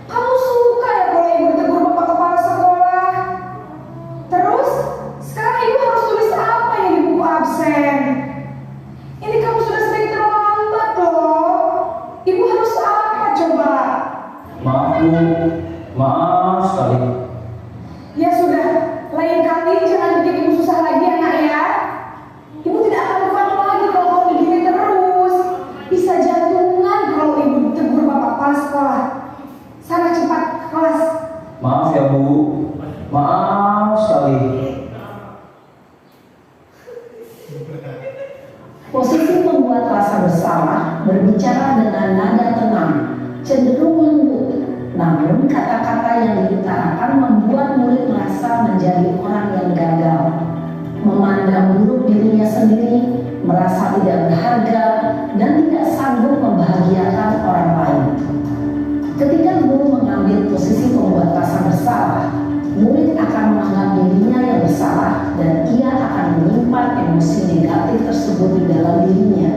D: Kamu suka ya kalau ibu ditegur bapak kepala sekolah? Terus, sekarang ibu harus tulis apa yang di buku absen? Ini kamu sudah sering terlambat loh. Ibu harus apa coba?
C: Maaf Bu. Maaf sekali.
D: Ya sudah, lain kali jangan bikin ibu susah lagi anak ya. Ibu tidak akan lupakan lagi kalau kamu begini terus. Bisa jantungan kalau ibu tegur bapak kepala sekolah. Sana cepat ke kelas.
C: Maaf ya Bu. Maaf sekali.
B: Posisi pembuat rasa bersalah berbicara dengan nada tenang, cenderung lembut. Namun kata-kata yang diutarakan membuat murid merasa menjadi orang yang gagal, memandang buruk dirinya sendiri, merasa tidak berharga, dan tidak sanggup membahagiakan orang lain. Ketika guru mengambil posisi pembuat rasa bersalah, murid akan menganggap dirinya yang bersalah dan ia akan menyimpan emosi negatif tersebut di dalam dirinya.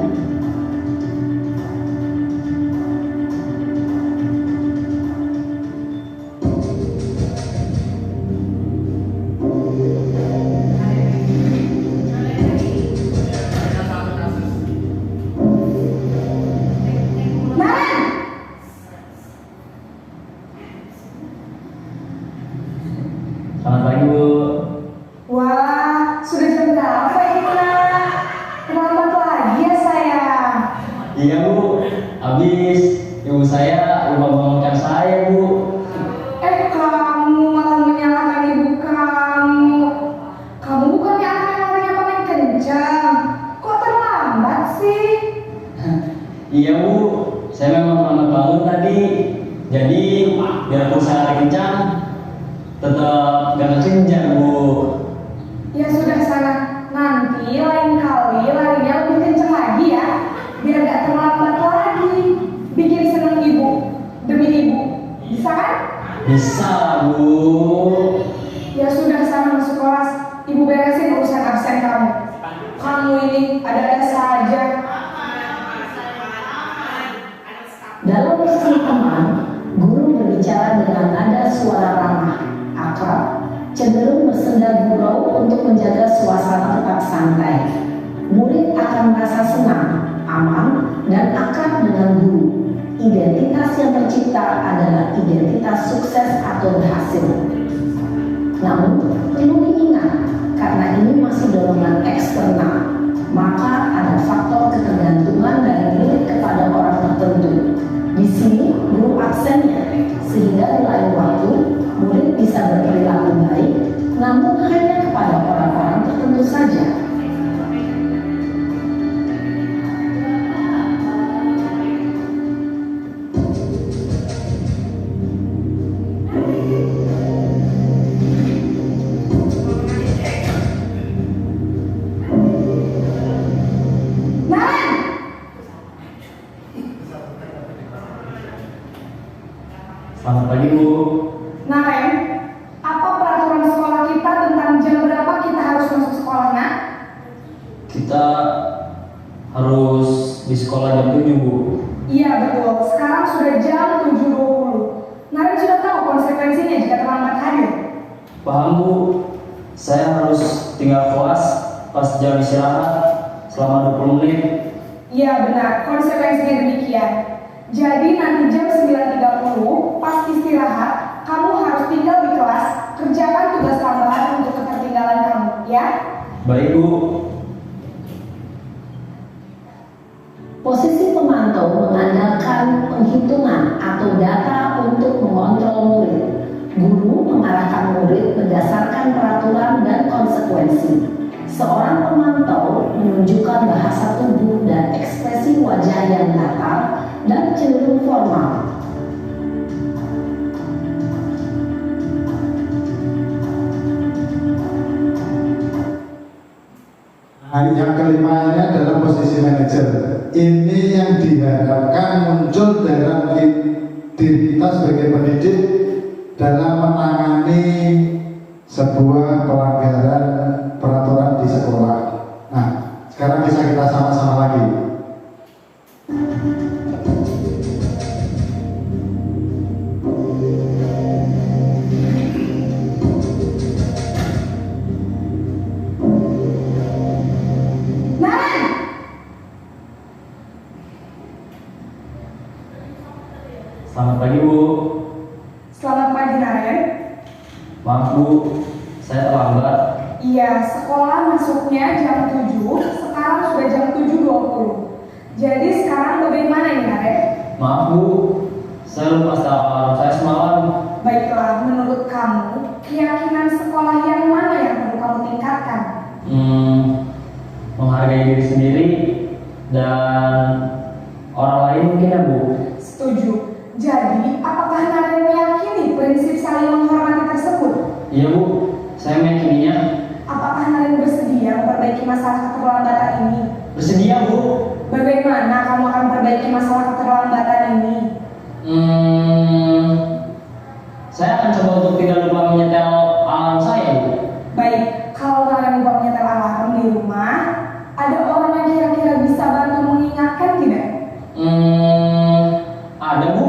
D: Naren!
C: Selamat pagi Bu.
D: Wah, sudah jam berapa ini nak? Terlambat lagi ya sayang.
C: Iya Bu. Habis ibu saya lupa bangunkan saya Bu.
D: Kamu malah menyalahkan ibu kamu. Kamu bukannya anak yang larinya paling kencang. Kok terlambat sih?
C: Iya Bu. Saya memang lambat bangun tadi. Jadi biarpun saya lari kencang, tetap gak kencang Bu.
D: Ya sudah sana. Nanti lain kali larinya lebih kencang lagi ya. Biar gak terlambat lagi. Bikin senang ibu. Demi ibu. Bisa kan?
C: Bisa Bu.
D: Ya sudah sana masuk kelas. Ibu beresin urusan absen kamu. Kamu ini ada-ada saja.
B: Dalam posisi teman, guru berbicara dengan nada suara ramah, akrab, cenderung bersenda gurau untuk menjaga suasana tetap santai. Murid akan merasa senang, aman, dan akrab dengan guru. Identitas yang tercipta adalah identitas sukses atau berhasil. Namun, perlu diingat, karena ini masih dorongan eksternal, maka ada faktor ketergantungan dari murid kepada orang tertentu. Di sini guru absennya, sehingga di lain waktu murid bisa berperilaku baik, namun hanya kepada orang-orang tertentu saja.
D: Naren!
C: Selamat pagi Bu.
D: Naren, apa peraturan sekolah kita tentang jam berapa kita harus masuk sekolah, nak?
C: Kita harus di sekolah jam 7 Bu.
D: Iya betul, sekarang sudah jam 7.20. Naren sudah tahu konsekuensinya jika terlambat hadir.
C: Paham Bu. Saya harus tinggal kelas pas jam istirahat selama 20 menit.
D: Iya benar, konsekuensinya demikian. Jadi nanti jam 9.30 pas istirahat, kamu harus tinggal di kelas, kerjakan tugas tambahan untuk ketertinggalan kamu, ya?
C: Baik Bu.
B: Posisi pemantau mengandalkan penghitungan atau data untuk mengontrol murid. Guru mengarahkan murid berdasarkan peraturan dan konsekuensi. Seorang pemantau menunjukkan bahasa tubuh dan ekspresi wajah yang datar dan cenderung formal.
A: Nah, yang kelima ini adalah posisi manajer. Ini yang diharapkan muncul dalam diri kita sebagai pendidik dalam menangani sebuah pelanggaran peraturan di sekolah. Nah, sekarang bisa kita sama-sama lagi.
C: Selamat pagi Bu.
D: Selamat pagi Naren.
C: Maaf Bu, saya terlambat.
D: Iya, sekolah masuknya jam 7, sekarang sudah jam 7.20. Jadi sekarang bagaimana nih Naren?
C: Maaf Bu, saya lupa setelah alarm saya semalam.
D: Baiklah, menurut kamu, keyakinan sekolah yang mana yang perlu kamu tingkatkan?
C: Menghargai diri sendiri dan orang lain mungkin ya Bu.
D: Setuju. Jadi, apakah Naren meyakini prinsip saling menghormati tersebut?
C: Iya Bu, saya meyakininya.
D: Apakah Naren bersedia memperbaiki masalah keterlambatan ini?
C: Bersedia Bu.
D: Bagaimana kamu akan memperbaiki masalah keterlambatan ini?
C: Saya akan coba untuk tidak lupa menyetel alarm saya Bu.
D: Baik, kalau Naren lupa menyetel alarm di rumah, ada orang yang kira-kira bisa bantu mengingatkan tidak?
C: Ada Bu,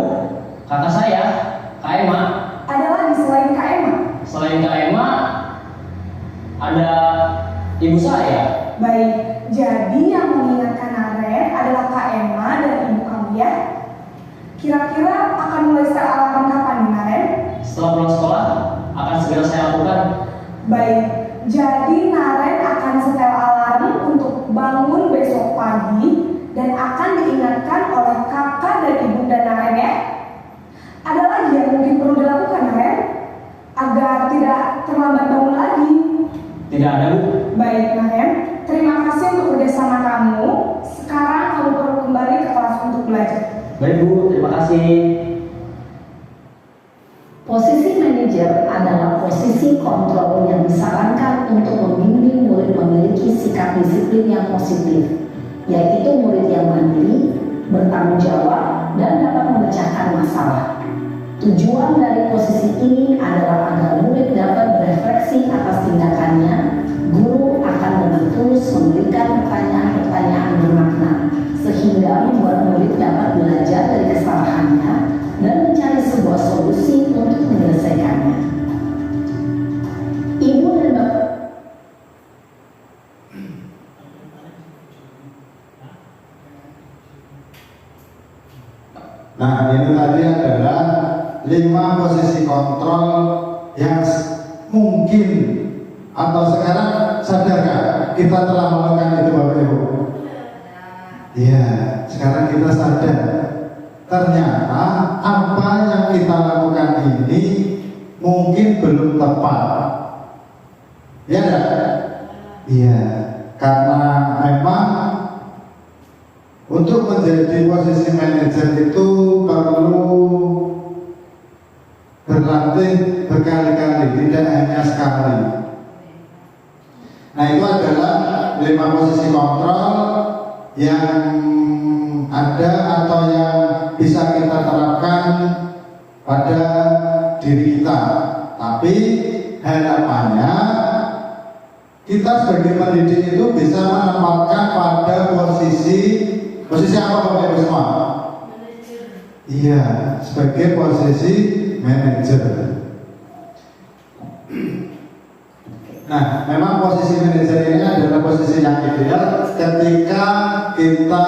C: kakak saya, Kak Emma.
D: Ada lagi selain Kak Emma?
C: Selain Kak Emma, ada ibu saya.
D: Baik, jadi yang mengingatkan Naren adalah Kak Emma dan ibu kamu ya? Kira-kira akan mulai setel alarm kapan nih Naren?
C: Setelah pulang sekolah, akan segera saya lakukan.
D: Baik, jadi Naren akan setel alarm untuk bangun besok pagi dan akan diingatkan oleh kakak dan ibunda Naren ya. Ada lagi yang mungkin perlu dilakukan Naren agar tidak terlambat bangun lagi.
C: Tidak ada Bu.
D: Baik Naren, terima kasih untuk kerjasama kamu. Sekarang kamu perlu kembali ke kelas untuk belajar.
C: Baik Bu, terima kasih.
B: Posisi manajer adalah posisi kontrol yang disarankan untuk membimbing murid memiliki sikap disiplin yang positif, yaitu murid yang mandiri, bertanggung jawab, dan dapat memecahkan masalah. Tujuan dari posisi ini adalah agar murid dapat berefleksi atas tindakannya. Guru akan dengan tulus memberikan pertanyaan-pertanyaan bermakna, sehingga membuat murid dapat belajar dari kesalahannya dan mencari sebuah solusi untuk menyelesaikannya. Ibu dan Bapak
A: Nah, ini tadi adalah 5 posisi kontrol yang mungkin atau sekarang sadarkah kita telah melakukan itu Bapak Ibu? Iya, sekarang kita sadar ternyata apa yang kita lakukan ini mungkin belum tepat. Ya enggak? Iya, karena memang untuk menjadi posisi manajer itu perlu berlatih berkali-kali, tidak hanya sekali. Nah, itu adalah 5 posisi kontrol yang ada atau yang bisa kita terapkan pada diri kita. Tapi harapannya kita sebagai pendidik itu bisa menempatkan pada posisi apa Bapak Ibu semua? Iya, sebagai posisi manajer. Nah, memang posisi manajer ini adalah posisi yang ideal ketika kita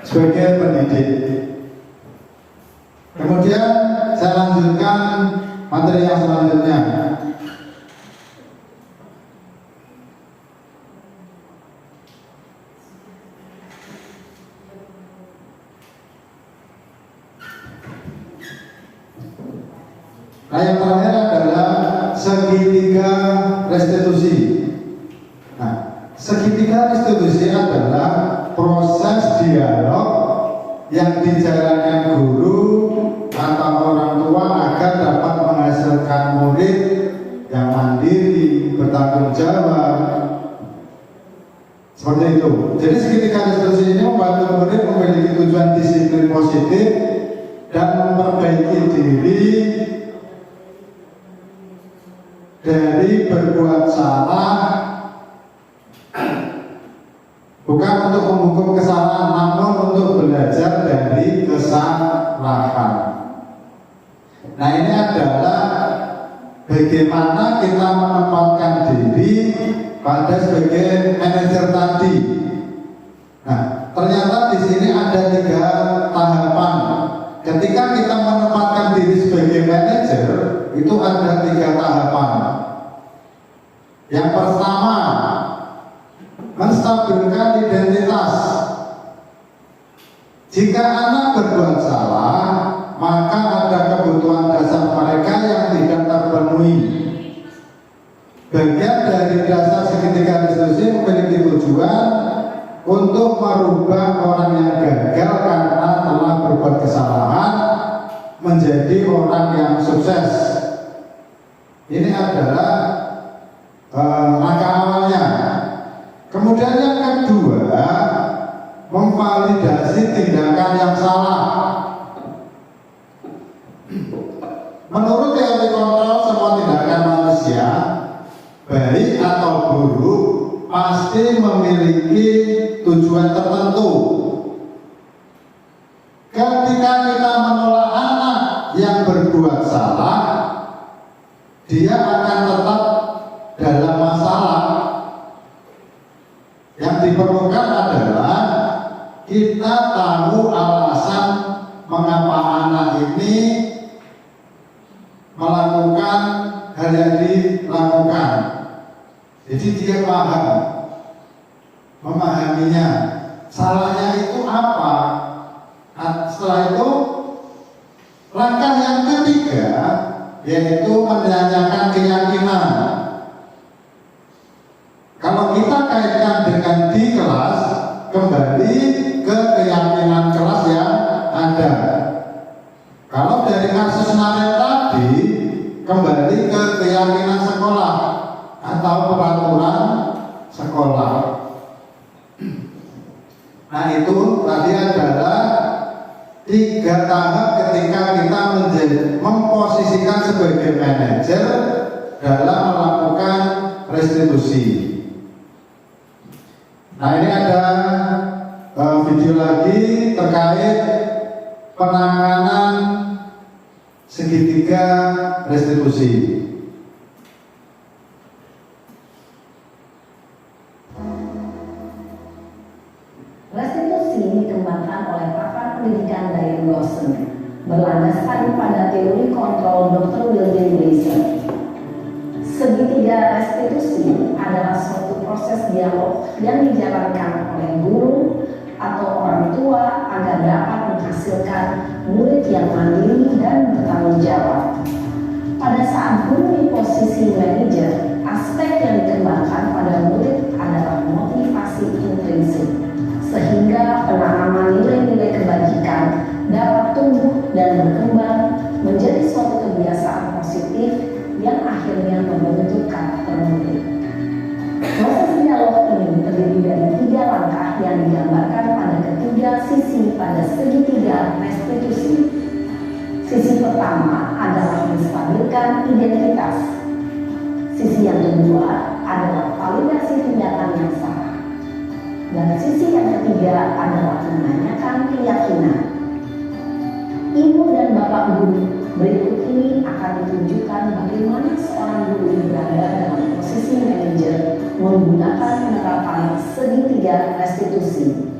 A: sebagai pendidik. Kemudian saya lanjutkan materi yang selanjutnya. Nah, yang terakhir adalah segitiga restitusi. Nah, segitiga restitusi adalah proses dialog yang dijalankan guru atau orang tua agar dapat menghasilkan murid yang mandiri, bertanggung jawab. Seperti itu. Jadi segitiga restitusi ini membantu murid memiliki tujuan disiplin positif dan memperbaiki diri dari berbuat salah, bukan untuk menghukum kesalahan, namun untuk belajar dari kesalahan. Nah, ini adalah bagaimana kita menempatkan diri pada sebagai manajer tadi. Nah, ternyata di sini ada 3 tahapan. Ketika kita menempatkan diri sebagai manajer, itu ada 3 tahapan. Yang pertama, menstabilkan identitas. Jika anak berbuat salah, maka ada kebutuhan dasar mereka yang tidak terpenuhi. Bagian dari dasar segitiga restitusi memiliki tujuan untuk merubah orang yang gagal karena telah berbuat kesalahan menjadi orang yang sukses. Ini adalah langkah awalnya. Kemudian yang kedua, memvalidasi tindakan yang salah. Menurut teori kontrol, semua tindakan manusia, baik atau buruk, pasti memiliki tujuan tertentu. Ketika kita menolak anak yang berbuat salah, dia akan tetap dalam masalah. Yang diperlukan adalah kita tahu alasan mengapa anak ini melakukan hal yang dilakukan. Jadi dia paham, memahaminya, salahnya itu apa. Setelah itu, langkah yang ketiga yaitu menanyakan keyakinan. Kalau kita kaitkan dengan di kelas, kembali ke keyakinan kelas yang ada. Kalau dari kasus Naren tadi, kembali ke keyakinan sekolah atau peraturan sekolah. Nah, itu tadi adalah 3 tahap ketika kita memposisikan sebagai manajer dalam melakukan restitusi. Nah, ini ada video lagi terkait penanganan segitiga restitusi.
B: Restitusi dikembangkan oleh pakar pendidikan dari Lawson, berlandaskan pada teori kontrol Dr. William Glaser. Segitiga restitusi adalah suatu proses dialog yang dijalankan oleh guru atau orang tua agar dapat menghasilkan murid yang mandiri dan bertanggung jawab. Pada saat guru di posisi manajer, aspek yang dikembangkan pada murid adalah motivasi intrinsik, sehingga penanaman nilai-nilai kebajikan dapat tumbuh dan berkembang menjadi suatu kebiasaan positif yang akhirnya membentuk karakter murid. Proses dialog ini terdiri dari 3 langkah yang digambarkan pada ketiga sisi pada segitiga restitusi. Sisi pertama adalah menstabilkan identitas. Sisi yang kedua adalah validasi tindakan yang salah. Dan sisi yang ketiga adalah menanyakan keyakinan. Ibu dan bapak guru, berikut ini akan ditunjukkan bagaimana seorang guru berada dalam posisi manajer menggunakan penerapan segitiga restitusi.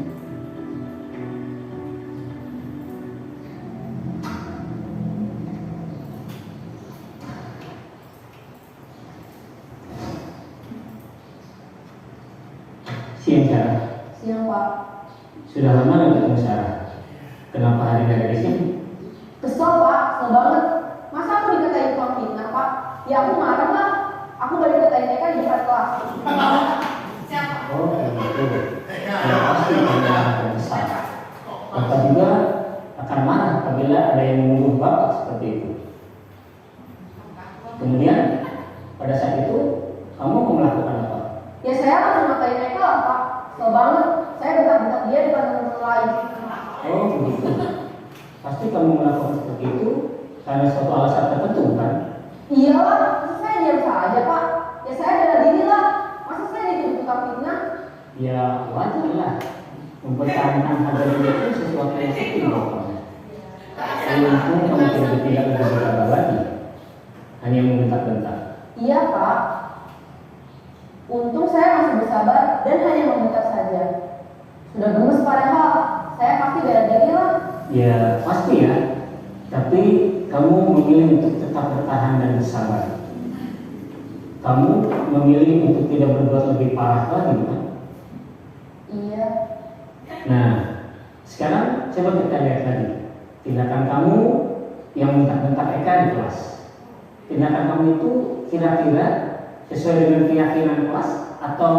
C: Siang Sarah.
D: Siang Pak.
C: Sudah lama nggak ketemu Sarah? Kenapa hari ini ada di sini?
D: Kesel Pak, kesel banget. Masa aku dikatain tukang fitnah Pak? Ya aku marah lah. Aku baru dikatain mereka di depan kelas.
C: Oh gitu. Ya pasti karena yang besar. Bapak juga akan marah apabila ada yang menuduh bapak seperti itu. Kemudian pada saat itu kamu mau melakukan apa?
D: Ya saya langsung ngatain mereka lah Pak. Kesel banget. Saya bentak-bentak dia di depan teman-teman lain.
C: Oh begitu. Pasti kamu melakukan seperti itu karena suatu alasan tertentu kan?
D: Iya lah, masa saya diam saja Pak? Ya saya bela diri lah. Masa saya dituduh tukang fitnah?
C: Ya wajar lah. Mempertahankan harga diri itu sesuatu yang penting buat kamu. Untung kamu tidak berkata lagi, hanya membentak-bentak.
D: Iya Pak. Untung saya masih bersabar dan hanya membentak saja. Sudah gemes padahal, saya pasti bela diri lah.
C: Ya pasti ya, tapi kamu memilih untuk tetap bertahan dan bersabar. Kamu memilih untuk tidak berbuat lebih parah lagi, kan?
D: Iya.
C: Nah, sekarang coba kita lihat lagi tindakan kamu yang bentak-bentak Eka di kelas. Tindakan kamu itu kira-kira sesuai dengan keyakinan kelas atau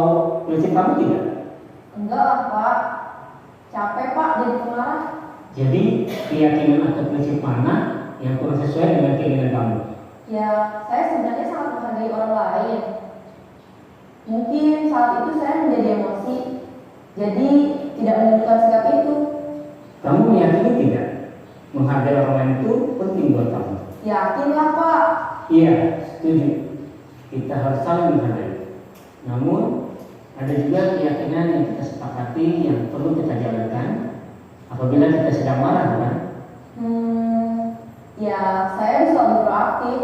C: prinsip kamu tidak?
D: Enggak lah Pak. Capek Pak jadi pengarah.
C: Jadi keyakinan atau prinsip mana yang kurang sesuai dengan keinginan kamu?
D: Ya, saya sebenarnya sangat menghargai orang lain. Mungkin saat itu saya menjadi emosi, jadi tidak menunjukkan sikap itu.
C: Kamu meyakini tidak menghargai orang lain itu penting buat kamu?
D: Yakinlah Pak.
C: Iya, setuju. Kita harus saling menghargai. Namun ada juga keyakinan yang kita sepakati yang perlu kita jalankan apabila kita sedang marah, kan?
D: Ya, saya bisa lebih proaktif,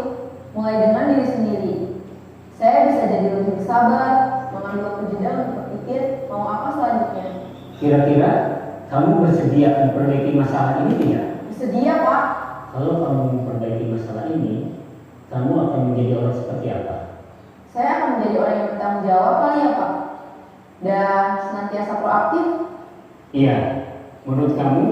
D: mulai dengan diri sendiri. Saya bisa jadi lebih bersabar, mengambil waktu jeda untuk berpikir mau apa selanjutnya.
C: Kira-kira kamu bersedia memperbaiki masalah ini tidak?
D: Bersedia Pak.
C: Kalau kamu memperbaiki masalah ini, kamu akan menjadi orang seperti apa?
D: Saya akan menjadi orang yang bertanggung jawab kali ya Pak. Dan senantiasa proaktif.
C: Iya, menurut kamu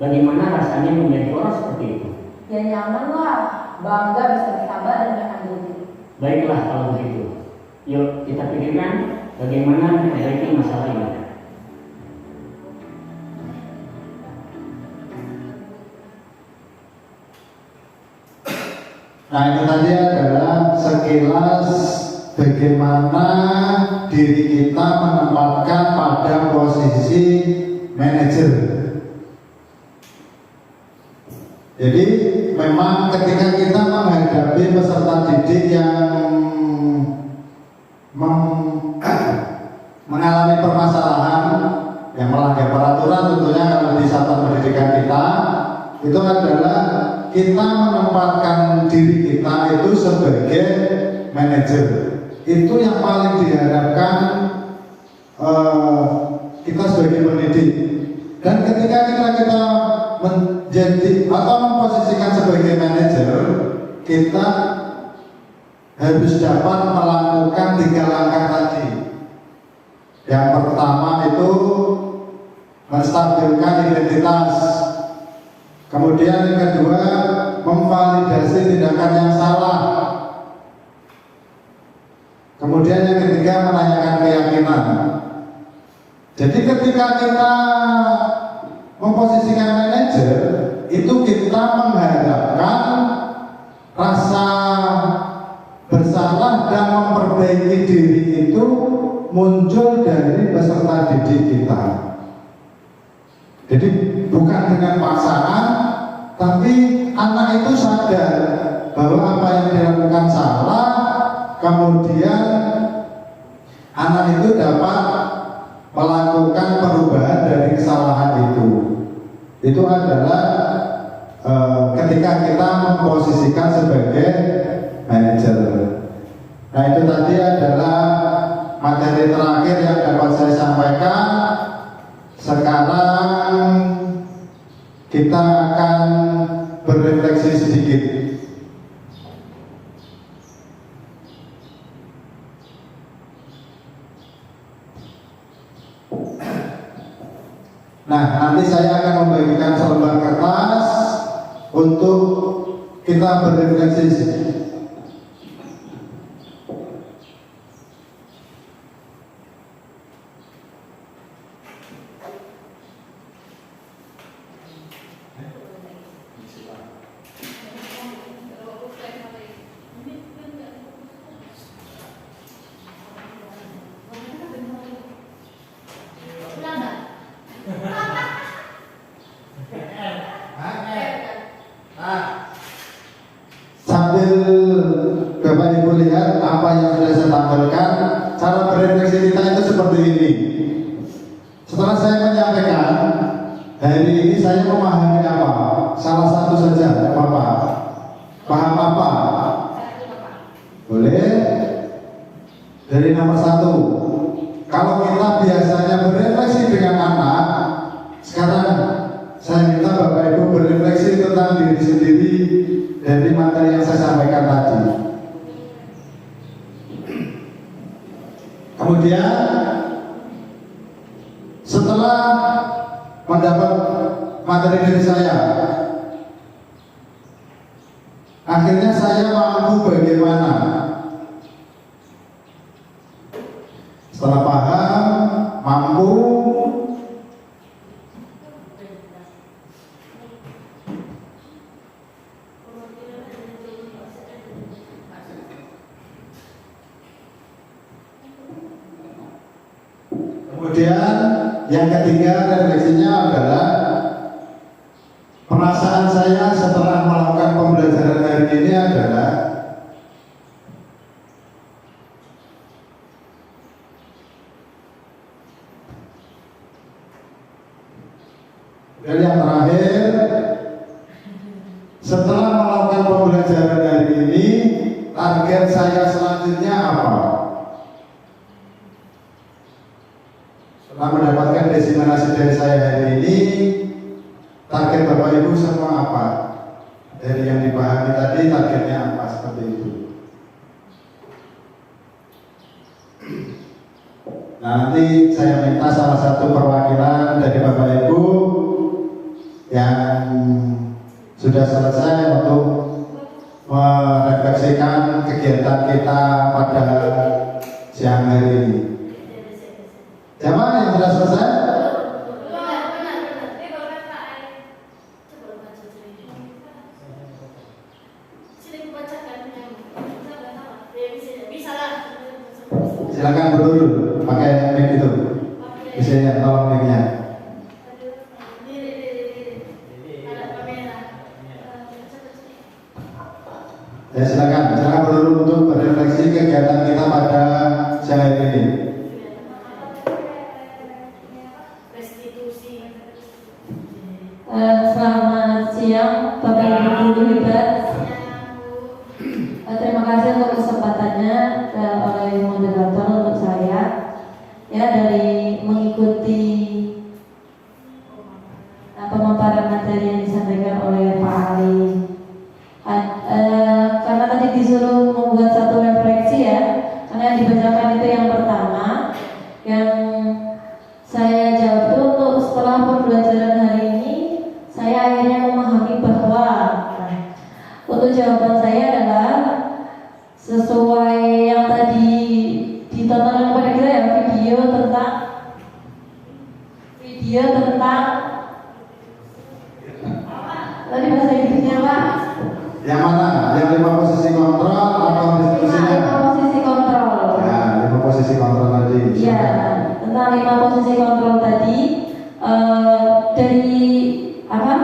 C: bagaimana rasanya menjadi orang seperti itu?
D: Ya nyaman lah, bangga bisa bersabar dan menahan diri.
C: Baiklah kalau begitu. Yuk kita pikirkan bagaimana memperbaiki masalah ini.
A: Nah itu tadi adalah sekilas bagaimana diri kita menempatkan pada posisi manajer. Jadi memang ketika kita menghadapi peserta didik yang mengalami permasalahan yang melanggar peraturan tentunya kalau di satuan pendidikan kita, itu adalah kita menempatkan diri kita itu sebagai manajer. Itu yang paling diharapkan kita sebagai pendidik. Dan ketika kita menjadi atau memposisikan sebagai manajer, kita harus dapat melakukan 3 langkah tadi. Yang pertama itu menstabilkan identitas. Kemudian yang kedua, memvalidasi tindakan yang salah. Kemudian yang ketiga, menanyakan keyakinan. Jadi ketika kita memposisikan manajer, itu kita mengharapkan rasa bersalah dan memperbaiki diri itu muncul dari peserta didik kita. Jadi bukan dengan paksaan, tapi anak itu sadar bahwa apa yang dilakukan salah, kemudian anak itu dapat melakukan perubahan dari kesalahan itu. Itu adalah ketika kita memposisikan sebagai manajer. Nah itu tadi adalah materi terakhir yang dapat saya sampaikan. Sekarang kita akan berefleksi sedikit. Nah, nanti saya akan membagikan selembar kertas untuk kita berefleksi. Sambil Bapak Ibu lihat apa yang sudah saya tampilkan, cara berefleksi kita itu seperti ini. Setelah saya menyampaikan, hari ini saya memahami apa? Salah satu saja, tidak apa-apa. Paham apa? Boleh? Dari nomor 1. Kalau kita biasanya berefleksi dengan anak, sekarang saya minta Bapak Ibu tentang diri sendiri dari materi yang saya sampaikan tadi. Kemudian setelah mendapat materi dari saya, akhirnya saya mampu bagaimana. Setelah paham, mampu, kemudian yang ketiga refleksinya adalah perasaan saya setelah melakukan pembelajaran hari ini adalah dan yang terakhir, setelah melakukan pembelajaran hari ini, target saya selanjutnya apa? Setelah mendapatkan diseminasi dari saya hari ini, target Bapak Ibu semua apa? Dari yang dipahami tadi, targetnya apa? Seperti itu. Nah, nanti saya minta salah satu perwakilan dari Bapak Ibu yang sudah selesai untuk merefleksikan kegiatan kita pada siang hari ini. Siapa yang sudah selesai? Silakan berdulu pakai mic itu. Bisa ya, tolong mic-nya. Ya silakan berdulu untuk berefleksi kegiatan kita pada siang hari ini.
E: Selamat siang Bapak Ibu guru hebat. Terima kasih untuk kesempatannya oleh moderator untuk saya ya dari mengikuti pemaparan materi yang disampaikan oleh Pak Ali. Karena tadi disuruh membuat satu refleksi ya, karena yang dibacakan itu yang pertama, yang saya jawab itu untuk setelah pembelajaran hari ini saya akhirnya memahami bahwa untuk jawaban saya adalah sesuai yang tadi ditonton kepada kita ya, video tentang tadi bahasa Inggrisnya Pak.
A: Yang mana? Yang 5 posisi kontrol atau distribusinya?
E: 5 posisi kontrol.
A: Ya, 5 posisi kontrol tadi.
E: Ya, tentang 5 posisi kontrol tadi dari apa?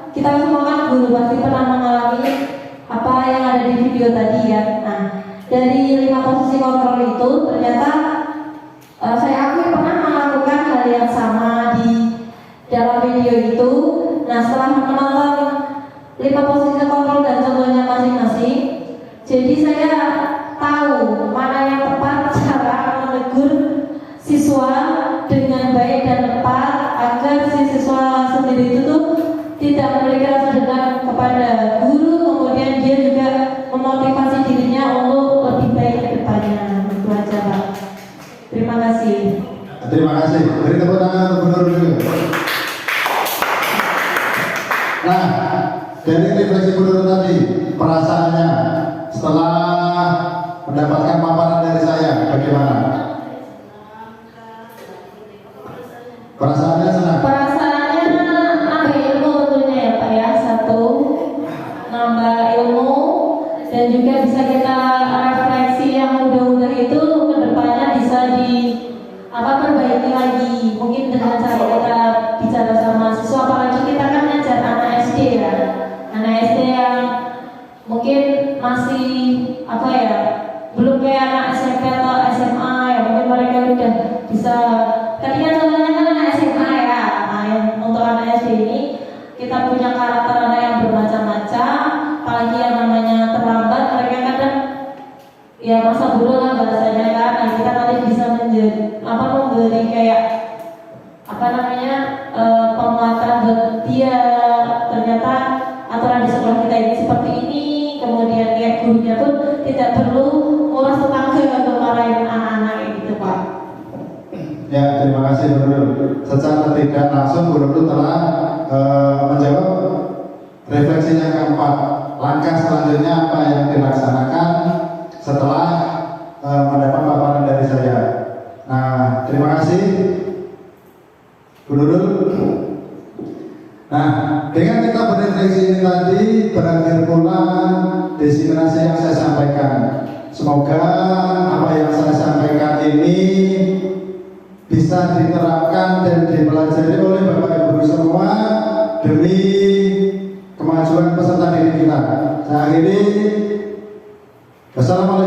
E: Kita semua kan guru pasti pernah mengalami apa yang ada di video tadi ya. Nah, dari 5 posisi kontrol itu ternyata saya akui pernah melakukan hal yang sama di dalam video itu. Nah, setelah menonton 5 posisi kontrol dan contohnya masing-masing, jadi saya tahu mana yang tepat cara menegur siswa dengan baik dan tepat agar si siswa sendiri itu tuh tidak memiliki rasa dendam kepada guru, kemudian dia juga memotivasi dirinya untuk lebih baik ke depannya. Itu aja Pak. Terima kasih.
A: Terima kasih. Beri tepuk tangan untuk gubernur dulu. Nah, dari refleksi gubernur tadi, perasaannya setelah mendapatkan paparan dari saya, bagaimana? Perasaannya senang?
E: Perasaannya nambah ilmu tentunya ya Pak ya. Satu, nambah ilmu dan juga bisa kita refleksi yang udah itu ke depannya bisa perbaiki lagi. Mungkin dengan cara kita bicara sama siswa, apalagi kita kan ngajar anak SD ya. Anak SD yang mungkin masih belum kayak anak SMP atau SMA ya, mungkin mereka udah bisa. Tadi kan contohnya kan anak SMA ya. Nah, untuk anak SD ini kita punya karakter anak yang bermacam-macam, apalagi yang namanya terlambat, mereka kadang ya masa bodoh lah bahasanya kan. Nah, kita nanti bisa memberi kayak penguatan buat dia. Ternyata aturan kemudian kayak gurunya pun tidak perlu nguras tenaga untuk marahin anak-anak gitu Pak.
A: Ya, terima kasih Bu Nurul. Secara tidak langsung Bu Nurul telah menjawab refleksi yang keempat. Langkah selanjutnya apa yang dilaksanakan setelah mendapat paparan dari saya. Nah, terima kasih Bu Nurul. Nah, dengan kita berefleksi ini tadi berakhir pula diseminasi yang saya sampaikan. Semoga apa yang saya sampaikan ini bisa diterapkan dan dipelajari oleh Bapak Ibu guru semua demi kemajuan peserta didik kita. Saya akhiri. Wassalamualaikum.